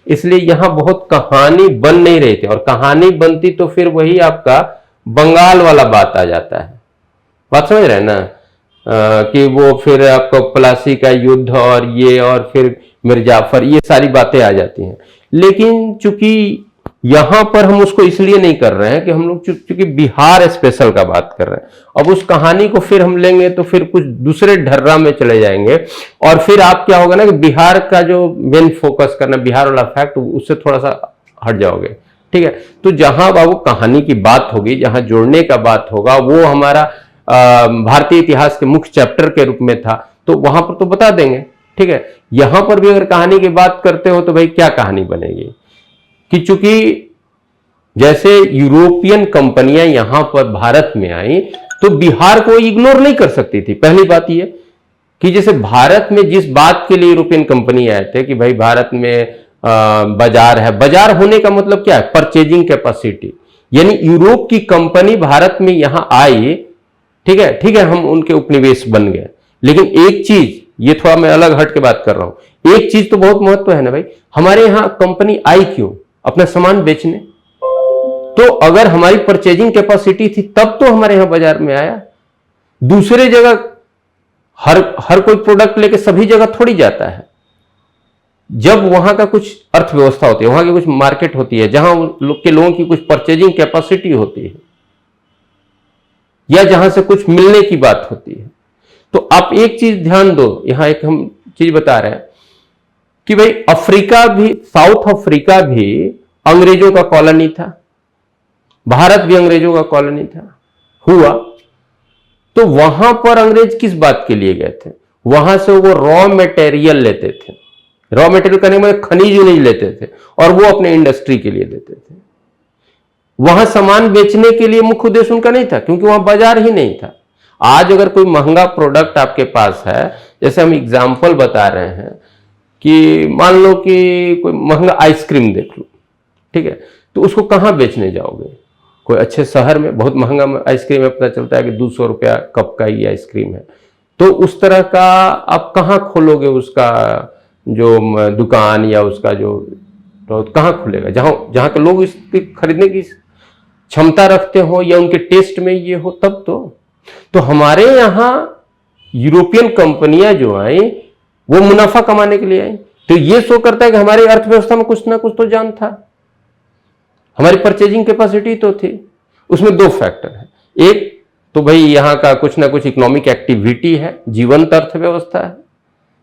इसलिए यहां बहुत कहानी बन नहीं रही थी। और कहानी बनती तो फिर वही आपका बंगाल वाला बात आ जाता है। बात समझ रहे हैं ना, कि वो फिर आपको प्लासी का युद्ध और ये और फिर मिर्जाफर, ये सारी बातें आ जाती हैं। लेकिन चूंकि यहां पर हम उसको इसलिए नहीं कर रहे हैं कि हम लोग चूंकि बिहार स्पेशल का बात कर रहे हैं, अब उस कहानी को फिर हम लेंगे तो फिर कुछ दूसरे ढर्रा में चले जाएंगे, और फिर आप क्या होगा ना कि बिहार का जो मेन फोकस करना, बिहार वाला फैक्ट, उससे थोड़ा सा हट जाओगे। ठीक है, तो जहां बाबू कहानी की बात होगी, जहां जोड़ने का बात होगा, वो हमारा भारतीय इतिहास के मुख्य चैप्टर के रूप में था, तो वहां पर तो बता देंगे। ठीक है, यहां पर भी अगर कहानी की बात करते हो तो भाई क्या कहानी बनेगी कि चूंकि जैसे यूरोपियन कंपनियां यहां पर भारत में आई तो बिहार को इग्नोर नहीं कर सकती थी। पहली बात यह कि जैसे भारत में जिस बात के लिए यूरोपियन कंपनी आए थे कि भाई भारत में बाजार है, बाजार होने का मतलब क्या है, परचेजिंग कैपेसिटी, यानी यूरोप की कंपनी भारत में यहां आई। ठीक है, हम उनके उपनिवेश बन गए। लेकिन एक चीज, ये थोड़ा मैं अलग हट के बात कर रहा हूं, एक चीज तो बहुत महत्व है ना भाई, हमारे यहां कंपनी आई क्यों, अपना सामान बेचने। तो अगर हमारी परचेजिंग कैपेसिटी थी तब तो हमारे यहां बाजार में आया। दूसरे जगह हर कोई प्रोडक्ट लेके सभी जगह थोड़ी जाता है। जब वहां का कुछ अर्थव्यवस्था होती है, वहां की कुछ मार्केट होती है, जहां लोगों की कुछ परचेजिंग कैपेसिटी होती है, या जहां से कुछ मिलने की बात होती है। तो आप एक चीज ध्यान दो, यहां एक हम चीज बता रहे हैं कि भाई अफ्रीका भी, साउथ अफ्रीका भी अंग्रेजों का कॉलोनी था, भारत भी अंग्रेजों का कॉलोनी था, हुआ। तो वहां पर अंग्रेज किस बात के लिए गए थे, वहां से वो रॉ मटेरियल लेते थे। रॉ मटेरियल करने में खनिज उनिज लेते थे और वो अपने इंडस्ट्री के लिए देते थे। वहां सामान बेचने के लिए मुख्य उद्देश्य उनका नहीं था, क्योंकि वहां बाजार ही नहीं था। आज अगर कोई महंगा प्रोडक्ट आपके पास है, जैसे हम एग्जाम्पल बता रहे हैं कि मान लो कि कोई महंगा आइसक्रीम देख लो, ठीक है, तो उसको कहां बेचने जाओगे, कोई अच्छे शहर में बहुत महंगा आइसक्रीम है, पता चलता है कि 200 रुपया कप का ये आइसक्रीम है, तो उस तरह का आप कहां खोलोगे उसका जो दुकान, या उसका जो तो कहां खुलेगा, जहां के लोग इसकी खरीदने की क्षमता रखते हो या उनके टेस्ट में ये हो, तब तो हमारे यहां यूरोपियन कंपनियां जो आई वो मुनाफा कमाने के लिए आई। तो ये शो करता है कि हमारी अर्थव्यवस्था में कुछ ना कुछ तो जान था, हमारी परचेजिंग कैपेसिटी तो थी। उसमें दो फैक्टर है, एक तो भाई यहां का कुछ ना कुछ इकोनॉमिक एक्टिविटी है, जीवंत अर्थव्यवस्था है।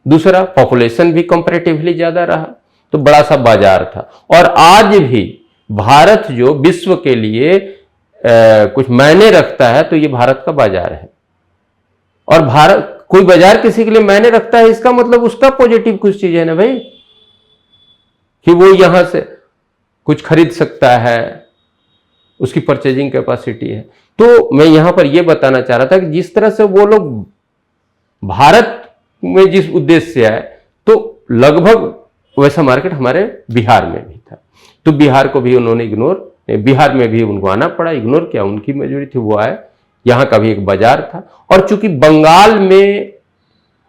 दूसरा, पॉपुलेशन भी कंपैरेटिवली ज्यादा रहा, तो बड़ा सा बाजार था। और आज भी भारत जो विश्व के लिए कुछ मायने रखता है तो ये भारत का बाजार है। और भारत, कोई बाजार किसी के लिए मायने रखता है, इसका मतलब उसका पॉजिटिव कुछ चीज है ना भाई, कि वो यहां से कुछ खरीद सकता है, उसकी परचेजिंग कैपेसिटी है। तो मैं यहां पर यह बताना चाह रहा था कि जिस तरह से वो लोग भारत में जिस उद्देश्य से आए, तो लगभग वैसा मार्केट हमारे बिहार में भी था, तो बिहार को भी उन्होंने इग्नोर बिहार में भी उनको आना पड़ा, इग्नोर किया, उनकी मजबूरी थी, वो आए, यहाँ का भी एक बाजार था। और चूंकि बंगाल में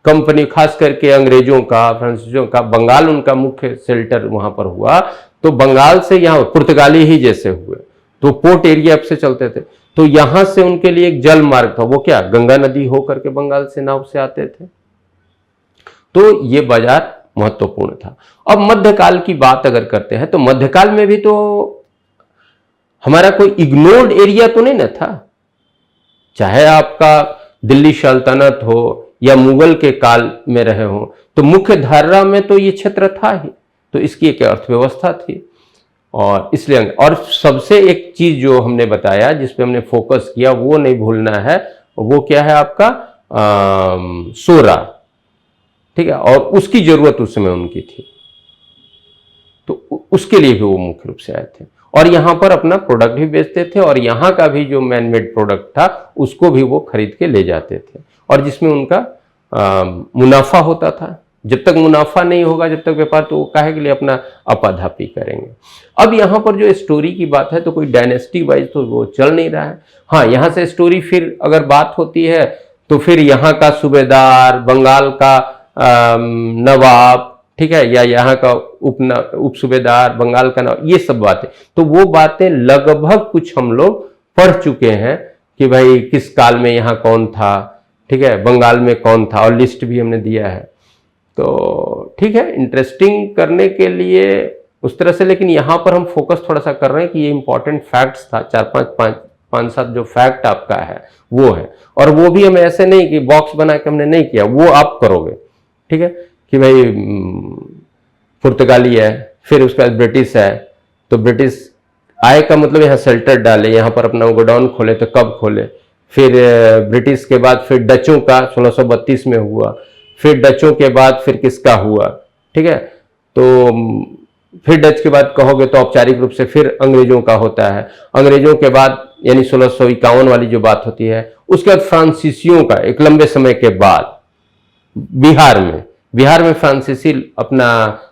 कंपनी, खास करके अंग्रेजों का, फ्रांसीसियों का, बंगाल उनका मुख्य शेल्टर वहां पर हुआ, तो बंगाल से यहाँ पुर्तगाली ही जैसे हुए, तो पोर्ट एरिया से चलते थे, तो यहां से उनके लिए एक जल मार्ग था, वो क्या गंगा नदी होकर के बंगाल से नाव से आते थे, तो ये बाजार महत्वपूर्ण था। अब मध्यकाल की बात अगर करते हैं तो मध्यकाल में भी तो हमारा कोई इग्नोर्ड एरिया तो नहीं ना था, चाहे आपका दिल्ली सल्तनत हो या मुगल के काल में रहे हो, तो मुख्य धारा में तो ये क्षेत्र था ही, तो इसकी एक अर्थव्यवस्था थी। और इसलिए, और सबसे एक चीज जो हमने बताया, जिसपे हमने फोकस किया, वो नहीं भूलना है, वो क्या है आपका सोरा, ठीक है, और उसकी जरूरत उस समय उनकी थी, तो उसके लिए भी वो मुख्य रूप से आए थे, और यहां पर अपना प्रोडक्ट भी बेचते थे, और यहां का भी जो मैन मेड प्रोडक्ट था उसको भी वो खरीद के ले जाते थे, और जिसमें उनका मुनाफा होता था। जब तक मुनाफा नहीं होगा, जब तक व्यापार, तो वो काहे के लिए अपना अपाधापी करेंगे। अब यहाँ पर जो स्टोरी की बात है, तो कोई डायनेस्टी वाइज तो वो चल नहीं रहा है। हाँ, यहाँ से स्टोरी फिर अगर बात होती है तो फिर यहाँ का सूबेदार, बंगाल का नवाब, ठीक है, या यहाँ का उप सूबेदार, बंगाल का नवाब, ये सब बातें, तो वो बातें लगभग कुछ हम लोग पढ़ चुके हैं कि भाई किस काल में यहाँ कौन था, ठीक है, बंगाल में कौन था, और लिस्ट भी हमने दिया है। तो ठीक है, इंटरेस्टिंग करने के लिए उस तरह से, लेकिन यहाँ पर हम फोकस थोड़ा सा कर रहे हैं कि ये इंपॉर्टेंट फैक्ट्स था, 4-5-7 जो फैक्ट आपका है वो है, और वो भी हमें ऐसे नहीं कि बॉक्स बना के हमने नहीं किया, वो आप करोगे, ठीक है, कि भाई पुर्तगाली है, फिर उसके बाद ब्रिटिश है, तो ब्रिटिश आए का मतलब यहाँ शेल्टर डाले, यहाँ पर अपना गोडाउन खोले, तो कब खोले, फिर ब्रिटिश के बाद फिर डचों का 1632 में हुआ, फिर डचों के बाद फिर किसका हुआ, ठीक है, तो फिर डच के बाद कहोगे तो औपचारिक रूप से फिर अंग्रेजों का होता है, अंग्रेजों के बाद यानी 1651 वाली जो बात होती है, उसके बाद फ्रांसीसियों का एक लंबे समय के बाद बिहार में फ्रांसीसी अपना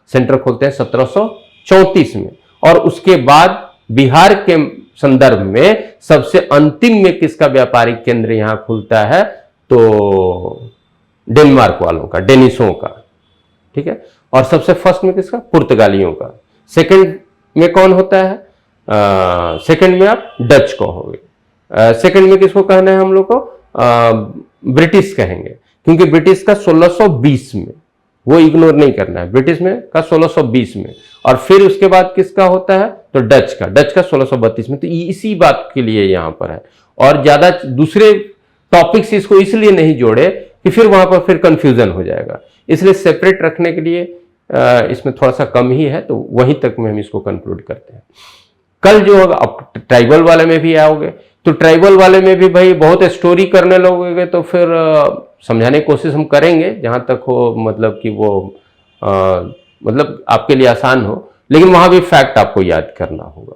सेंटर खोलते हैं 1734 में, और उसके बाद बिहार के संदर्भ में सबसे अंतिम में किसका व्यापारिक केंद्र यहां खुलता है, तो डेनमार्क वालों का, डेनिसों का, ठीक है, और सबसे फर्स्ट में किसका, पुर्तगालियों का। सेकंड में कौन होता है, सेकंड में आप डच कहोगे, सेकंड में किसको कहना है हम लोग को, ब्रिटिश कहेंगे, क्योंकि ब्रिटिश का 1620 में, वो इग्नोर नहीं करना है, ब्रिटिश में का 1620 में, और फिर उसके बाद किसका होता है, तो डच का 1632 में। तो इसी बात के लिए यहां पर है, और ज्यादा दूसरे टॉपिक्स इसको इसलिए नहीं जोड़े कि फिर वहां पर फिर कंफ्यूजन हो जाएगा, इसलिए सेपरेट रखने के लिए इसमें थोड़ा सा कम ही है, तो वहीं तक में हम इसको कंक्लूड करते हैं। कल जो होगा, अब ट्राइबल वाले में भी आओगे, तो ट्राइबल वाले में भी भाई बहुत स्टोरी करने लगोगे, तो फिर समझाने की कोशिश हम करेंगे जहां तक हो, मतलब कि वो मतलब आपके लिए आसान हो, लेकिन वहां भी फैक्ट आपको याद करना होगा,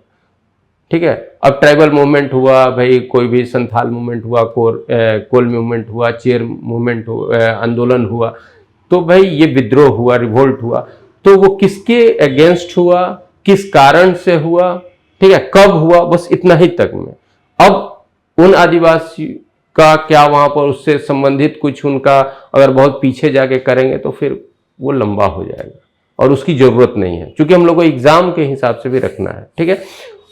ठीक है। अब ट्राइबल मूवमेंट हुआ, भाई कोई भी संथाल मूवमेंट हुआ, कोल मूवमेंट हुआ, चेर मूवमेंट आंदोलन हुआ, तो भाई ये विद्रोह हुआ, रिवोल्ट हुआ, तो वो किसके अगेंस्ट हुआ, किस कारण से हुआ, ठीक है, कब हुआ, बस इतना ही तक में। अब उन आदिवासी का क्या वहां पर उससे संबंधित कुछ उनका अगर बहुत पीछे जाके करेंगे तो फिर वो लंबा हो जाएगा, और उसकी जरूरत नहीं है, क्योंकि हम लोग को एग्जाम के हिसाब से भी रखना है, ठीक है।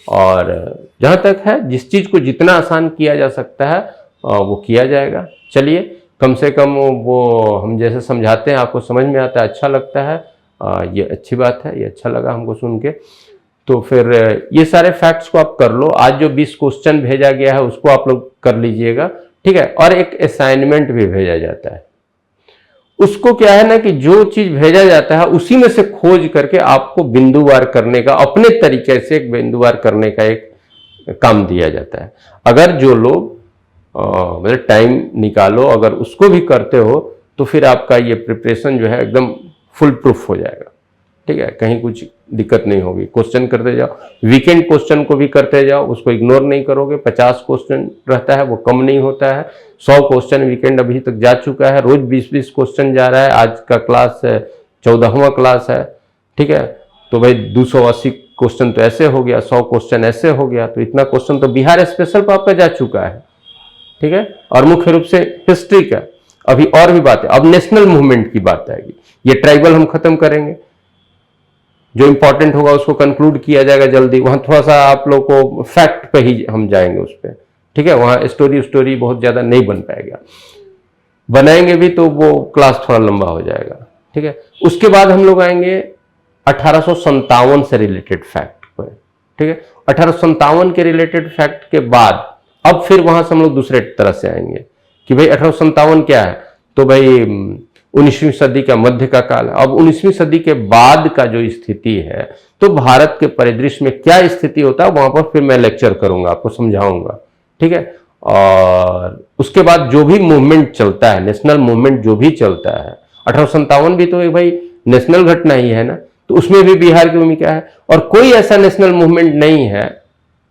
और जहां तक है, जिस चीज को जितना आसान किया जा सकता है वो किया जाएगा। चलिए, कम से कम वो हम जैसे समझाते हैं आपको समझ में आता है, अच्छा लगता है, ये अच्छी बात है, ये अच्छा लगा हमको सुन के। तो फिर ये सारे फैक्ट्स को आप कर लो। आज जो 20 क्वेश्चन भेजा गया है उसको आप लोग कर लीजिएगा, ठीक है। और एक असाइनमेंट भी भेजा जाता है, उसको क्या है ना कि जो चीज भेजा जाता है उसी में से खोज करके आपको बिंदुवार करने का, अपने तरीके से एक बिंदुवार करने का एक काम दिया जाता है। अगर जो लोग मतलब टाइम निकालो, अगर उसको भी करते हो, तो फिर आपका ये प्रिपरेशन जो है एकदम फुल प्रूफ हो जाएगा, ठीक है। कहीं कुछ दिक्कत नहीं होगी। क्वेश्चन करते जाओ, वीकेंड क्वेश्चन को भी करते जाओ, उसको इग्नोर नहीं करोगे। 50 क्वेश्चन रहता है, वो कम नहीं होता है। 100 क्वेश्चन वीकेंड अभी तक जा चुका है, रोज 20-20 क्वेश्चन जा रहा है। आज का क्लास 14वां क्लास है, ठीक है। तो भाई 280 क्वेश्चन तो ऐसे हो गया, 100 क्वेश्चन ऐसे हो गया, तो इतना क्वेश्चन तो बिहार स्पेशल पर आपका जा चुका है, ठीक है। और मुख्य रूप से हिस्ट्री का अभी और भी बात है। अब नेशनल मूवमेंट की बात आएगी, ये ट्राइबल हम खत्म करेंगे, जो इंपॉर्टेंट होगा उसको कंक्लूड किया जाएगा जल्दी। वहां थोड़ा सा आप लोग को फैक्ट पे ही हम जाएंगे उस पर, ठीक है। वहां स्टोरी बहुत ज्यादा नहीं बन पाएगा, बनाएंगे भी तो वो क्लास थोड़ा लंबा हो जाएगा, ठीक है। उसके बाद हम लोग आएंगे 1857 से रिलेटेड फैक्ट पर, ठीक है। 1857 के रिलेटेड फैक्ट के बाद अब फिर वहां से हम लोग दूसरे तरह से आएंगे कि भाई 1857 क्या है, तो भाई 19वीं सदी का मध्य का काल है। अब 19वीं सदी के बाद का जो स्थिति है, तो भारत के परिदृश्य में क्या स्थिति होता है, वहां पर फिर मैं लेक्चर करूंगा, आपको समझाऊंगा, ठीक है। और उसके बाद जो भी मूवमेंट चलता है, नेशनल मूवमेंट जो भी चलता है, 1857 भी तो एक भाई नेशनल घटना ही है ना, तो उसमें भी बिहार की भूमिका है। और कोई ऐसा नेशनल मूवमेंट नहीं है,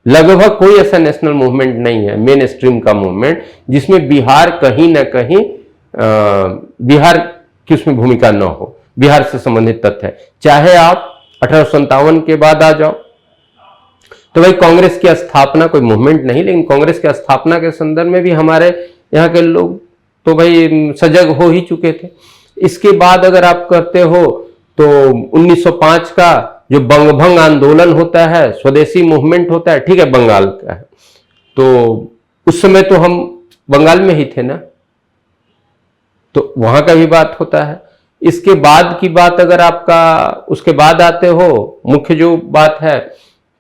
लगभग कोई ऐसा नेशनल मूवमेंट नहीं है, मेन स्ट्रीम का मूवमेंट, जिसमें बिहार कहीं ना कहीं बिहार की उसमें भूमिका न हो, बिहार से संबंधित तथ्य है। चाहे आप 1857 के बाद आ जाओ, तो भाई कांग्रेस की स्थापना कोई मूवमेंट नहीं, लेकिन कांग्रेस की स्थापना के संदर्भ में भी हमारे यहाँ के लोग तो भाई सजग हो ही चुके थे। इसके बाद अगर आप करते हो तो 1905 का जो बंगभंग आंदोलन होता है, स्वदेशी मूवमेंट होता है, ठीक है, बंगाल का है, तो उस समय तो हम बंगाल में ही थे ना, तो वहां का भी बात होता है। इसके बाद की बात अगर आपका उसके बाद आते हो, मुख्य जो बात है,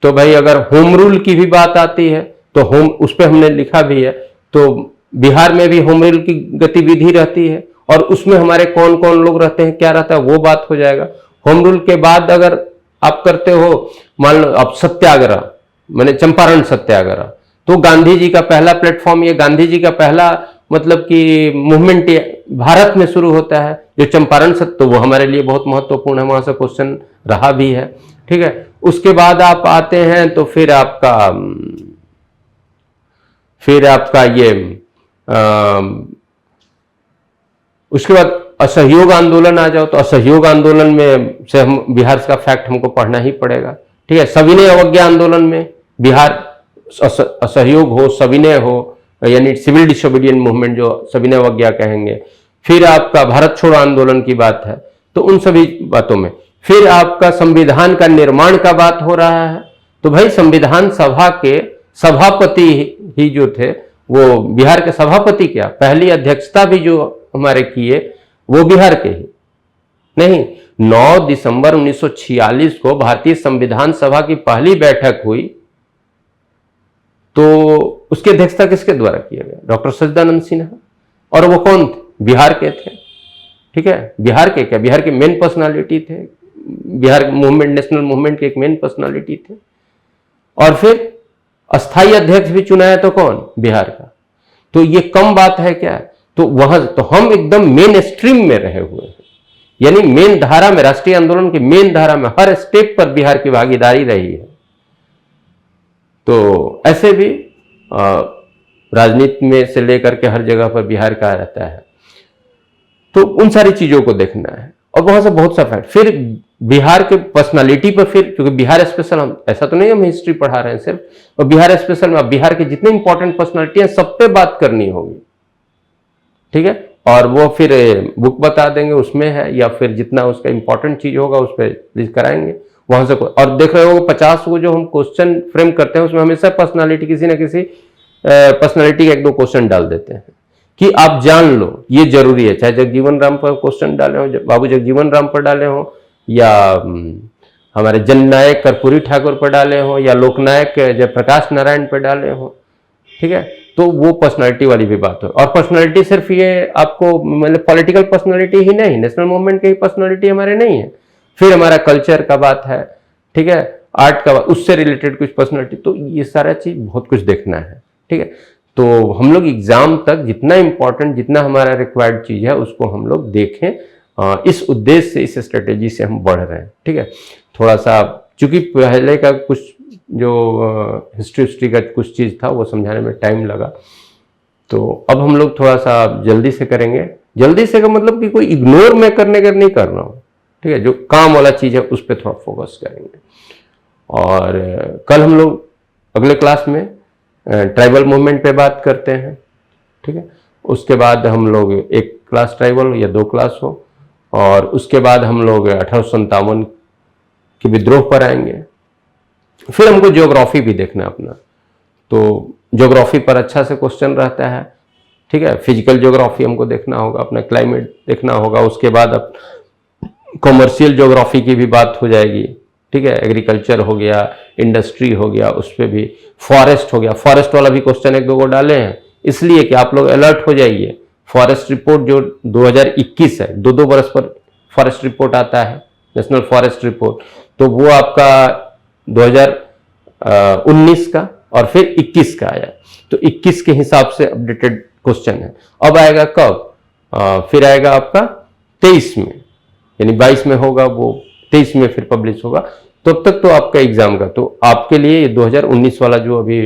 तो भाई अगर होम रूल की भी बात आती है तो होम, उस पर हमने लिखा भी है, तो बिहार में भी होम रूल की गतिविधि रहती है, और उसमें हमारे कौन कौन लोग रहते हैं, क्या रहता है, वो बात हो जाएगा। होम रूल के बाद अगर आप करते हो, मान लो अब सत्याग्रह, माने चंपारण सत्याग्रह, तो गांधी जी का पहला प्लेटफॉर्म, ये गांधी जी का पहला मतलब कि मूवमेंट भारत में शुरू होता है, जो चंपारण सत्य, तो वो हमारे लिए बहुत महत्वपूर्ण है, वहां से क्वेश्चन रहा भी है, ठीक है। उसके बाद आप आते हैं तो फिर आपका ये उसके बाद असहयोग आंदोलन आ जाओ, तो असहयोग आंदोलन में से हम बिहार का फैक्ट हमको पढ़ना ही पड़ेगा, ठीक है। सविनय अवज्ञा आंदोलन में बिहार असहयोग हो, सविनय हो, यानी सिविल डिसोबीडियंट मूवमेंट जो सविनय अवज्ञा कहेंगे। फिर आपका भारत छोड़ो आंदोलन की बात है, तो उन सभी बातों में फिर आपका संविधान का निर्माण का बात हो रहा है, तो भाई संविधान सभा के सभापति ही जो थे, वो बिहार के सभापति, क्या पहली अध्यक्षता भी जो हमारे किए वो बिहार के ही नहीं। 9 दिसंबर 1946 को भारतीय संविधान सभा की पहली बैठक हुई, तो उसकी अध्यक्षता किसके द्वारा किया गया, डॉक्टर सच्चिदानंद सिन्हा, और वो कौन थे, बिहार के थे, ठीक है। बिहार के क्या, बिहार के मेन पर्सनालिटी थे, बिहार मूवमेंट, नेशनल मूवमेंट के एक मेन पर्सनालिटी थे। और फिर अस्थायी अध्यक्ष भी चुना है, तो कौन, बिहार का। तो ये कम बात है क्या, तो वहां तो हम एकदम मेन स्ट्रीम में रहे हुए हैं, यानी मेन धारा में, राष्ट्रीय आंदोलन की मेन धारा में हर स्टेप पर बिहार की भागीदारी रही है। तो ऐसे भी राजनीति में से लेकर के हर जगह पर बिहार का रहता है, तो उन सारी चीजों को देखना है। और वहां से बहुत सा फैक्ट, फिर बिहार के पर्सनालिटी पर, फिर क्योंकि बिहार स्पेशल, हम ऐसा तो नहीं हम हिस्ट्री पढ़ा रहे हैं सिर्फ, और बिहार स्पेशल में बिहार के जितने इंपॉर्टेंट पर्सनालिटी हैं सब पे बात करनी होगी, ठीक है। और वो फिर बुक बता देंगे उसमें है, या फिर जितना उसका इंपॉर्टेंट चीज होगा उस पर लिस्ट कराएंगे वहां से। और देख रहे हो 50 को जो हम क्वेश्चन फ्रेम करते हैं, उसमें हमेशा पर्सनालिटी, किसी ना किसी पर्सनालिटी के 1-2 क्वेश्चन डाल देते हैं कि आप जान लो, ये जरूरी है। चाहे जगजीवन राम पर क्वेश्चन डाले हो, बाबू जगजीवन राम पर डाले हो, या हमारे जननायक कर्पूरी ठाकुर पर डाले हो, या लोकनायक जयप्रकाश नारायण पर डाले हो, ठीक है। तो वो पर्सनालिटी वाली भी बात हो। और पर्सनालिटी सिर्फ ये आपको मतलब पॉलिटिकल पर्सनालिटी ही नहीं, नेशनल मूवमेंट की पर्सनालिटी हमारे नहीं है, फिर हमारा कल्चर का बात है, ठीक है, आर्ट का, उससे रिलेटेड कुछ पर्सनालिटी, तो ये सारा चीज बहुत कुछ देखना है, ठीक है। तो हम लोग एग्जाम तक जितना इंपॉर्टेंट, जितना हमारा रिक्वायर्ड चीज है उसको हम लोग देखें, इस उद्देश्य से, इस स्ट्रेटेजी से हम बढ़ रहे हैं, ठीक है। थोड़ा सा चूंकि पहले का कुछ जो हिस्ट्री का कुछ चीज़ था वो समझाने में टाइम लगा, तो अब हम लोग थोड़ा सा जल्दी से करेंगे। जल्दी से का मतलब कि कोई इग्नोर मैं करने का नहीं कर रहा हूँ, ठीक है। जो काम वाला चीज़ है उस पर थोड़ा फोकस करेंगे। और कल हम लोग अगले क्लास में ट्राइबल मूवमेंट पे बात करते हैं, ठीक है। उसके बाद हम लोग एक क्लास ट्राइबल या 2 क्लास हो, और उसके बाद हम लोग 1857 के विद्रोह पर आएंगे। फिर हमको ज्योग्राफी भी देखना अपना, तो ज्योग्राफी पर अच्छा से क्वेश्चन रहता है, ठीक है। फिजिकल ज्योग्राफी हमको देखना होगा, अपना क्लाइमेट देखना होगा। उसके बाद अब कॉमर्शियल ज्योग्राफी की भी बात हो जाएगी, ठीक है। एग्रीकल्चर हो गया, इंडस्ट्री हो गया, उस पर भी फॉरेस्ट हो गया। फॉरेस्ट वाला भी क्वेश्चन 1-2 को डाले हैं, इसलिए कि आप लोग अलर्ट हो जाइए। फॉरेस्ट रिपोर्ट जो 2021 है, 2-2 बरस पर फॉरेस्ट रिपोर्ट आता है, नेशनल फॉरेस्ट रिपोर्ट, तो वो आपका 2019 का और फिर 21 का आया, तो 21 के हिसाब से अपडेटेड क्वेश्चन है। अब आएगा कब? फिर आएगा आपका 23 में, यानी 22 में होगा वो, 23 में फिर पब्लिश होगा। तब तक तो आपका एग्जाम का, तो आपके लिए ये 2019 वाला जो अभी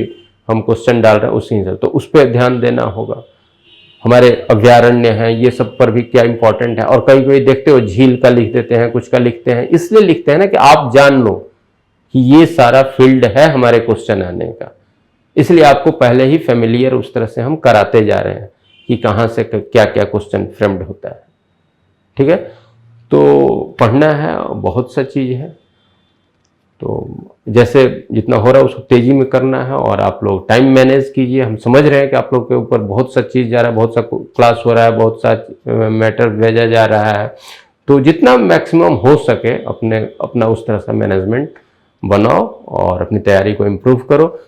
हम क्वेश्चन डाल रहे हैं उसी हिसाब, तो उस पर ध्यान देना होगा। हमारे अभ्यारण्य हैं, ये सब पर भी क्या इंपॉर्टेंट है। और कहीं कहीं देखते हो झील का लिख देते हैं, कुछ का लिखते हैं, इसलिए लिखते हैं ना कि आप जान लो कि ये सारा फील्ड है हमारे क्वेश्चन आने का। इसलिए आपको पहले ही फेमिलियर उस तरह से हम कराते जा रहे हैं कि कहाँ से क्या क्या क्वेश्चन फ्रेम्ड होता है, ठीक है। तो पढ़ना है, बहुत सा चीज़ है, तो जैसे जितना हो रहा है उसको तेज़ी में करना है। और आप लोग टाइम मैनेज कीजिए। हम समझ रहे हैं कि आप लोग के ऊपर बहुत सा चीज़ जा रहा है, बहुत सा क्लास हो रहा है, बहुत सा मैटर भेजा जा रहा है, तो जितना मैक्सिमम हो सके अपना उस तरह से मैनेजमेंट बनाओ और अपनी तैयारी को इम्प्रूव करो।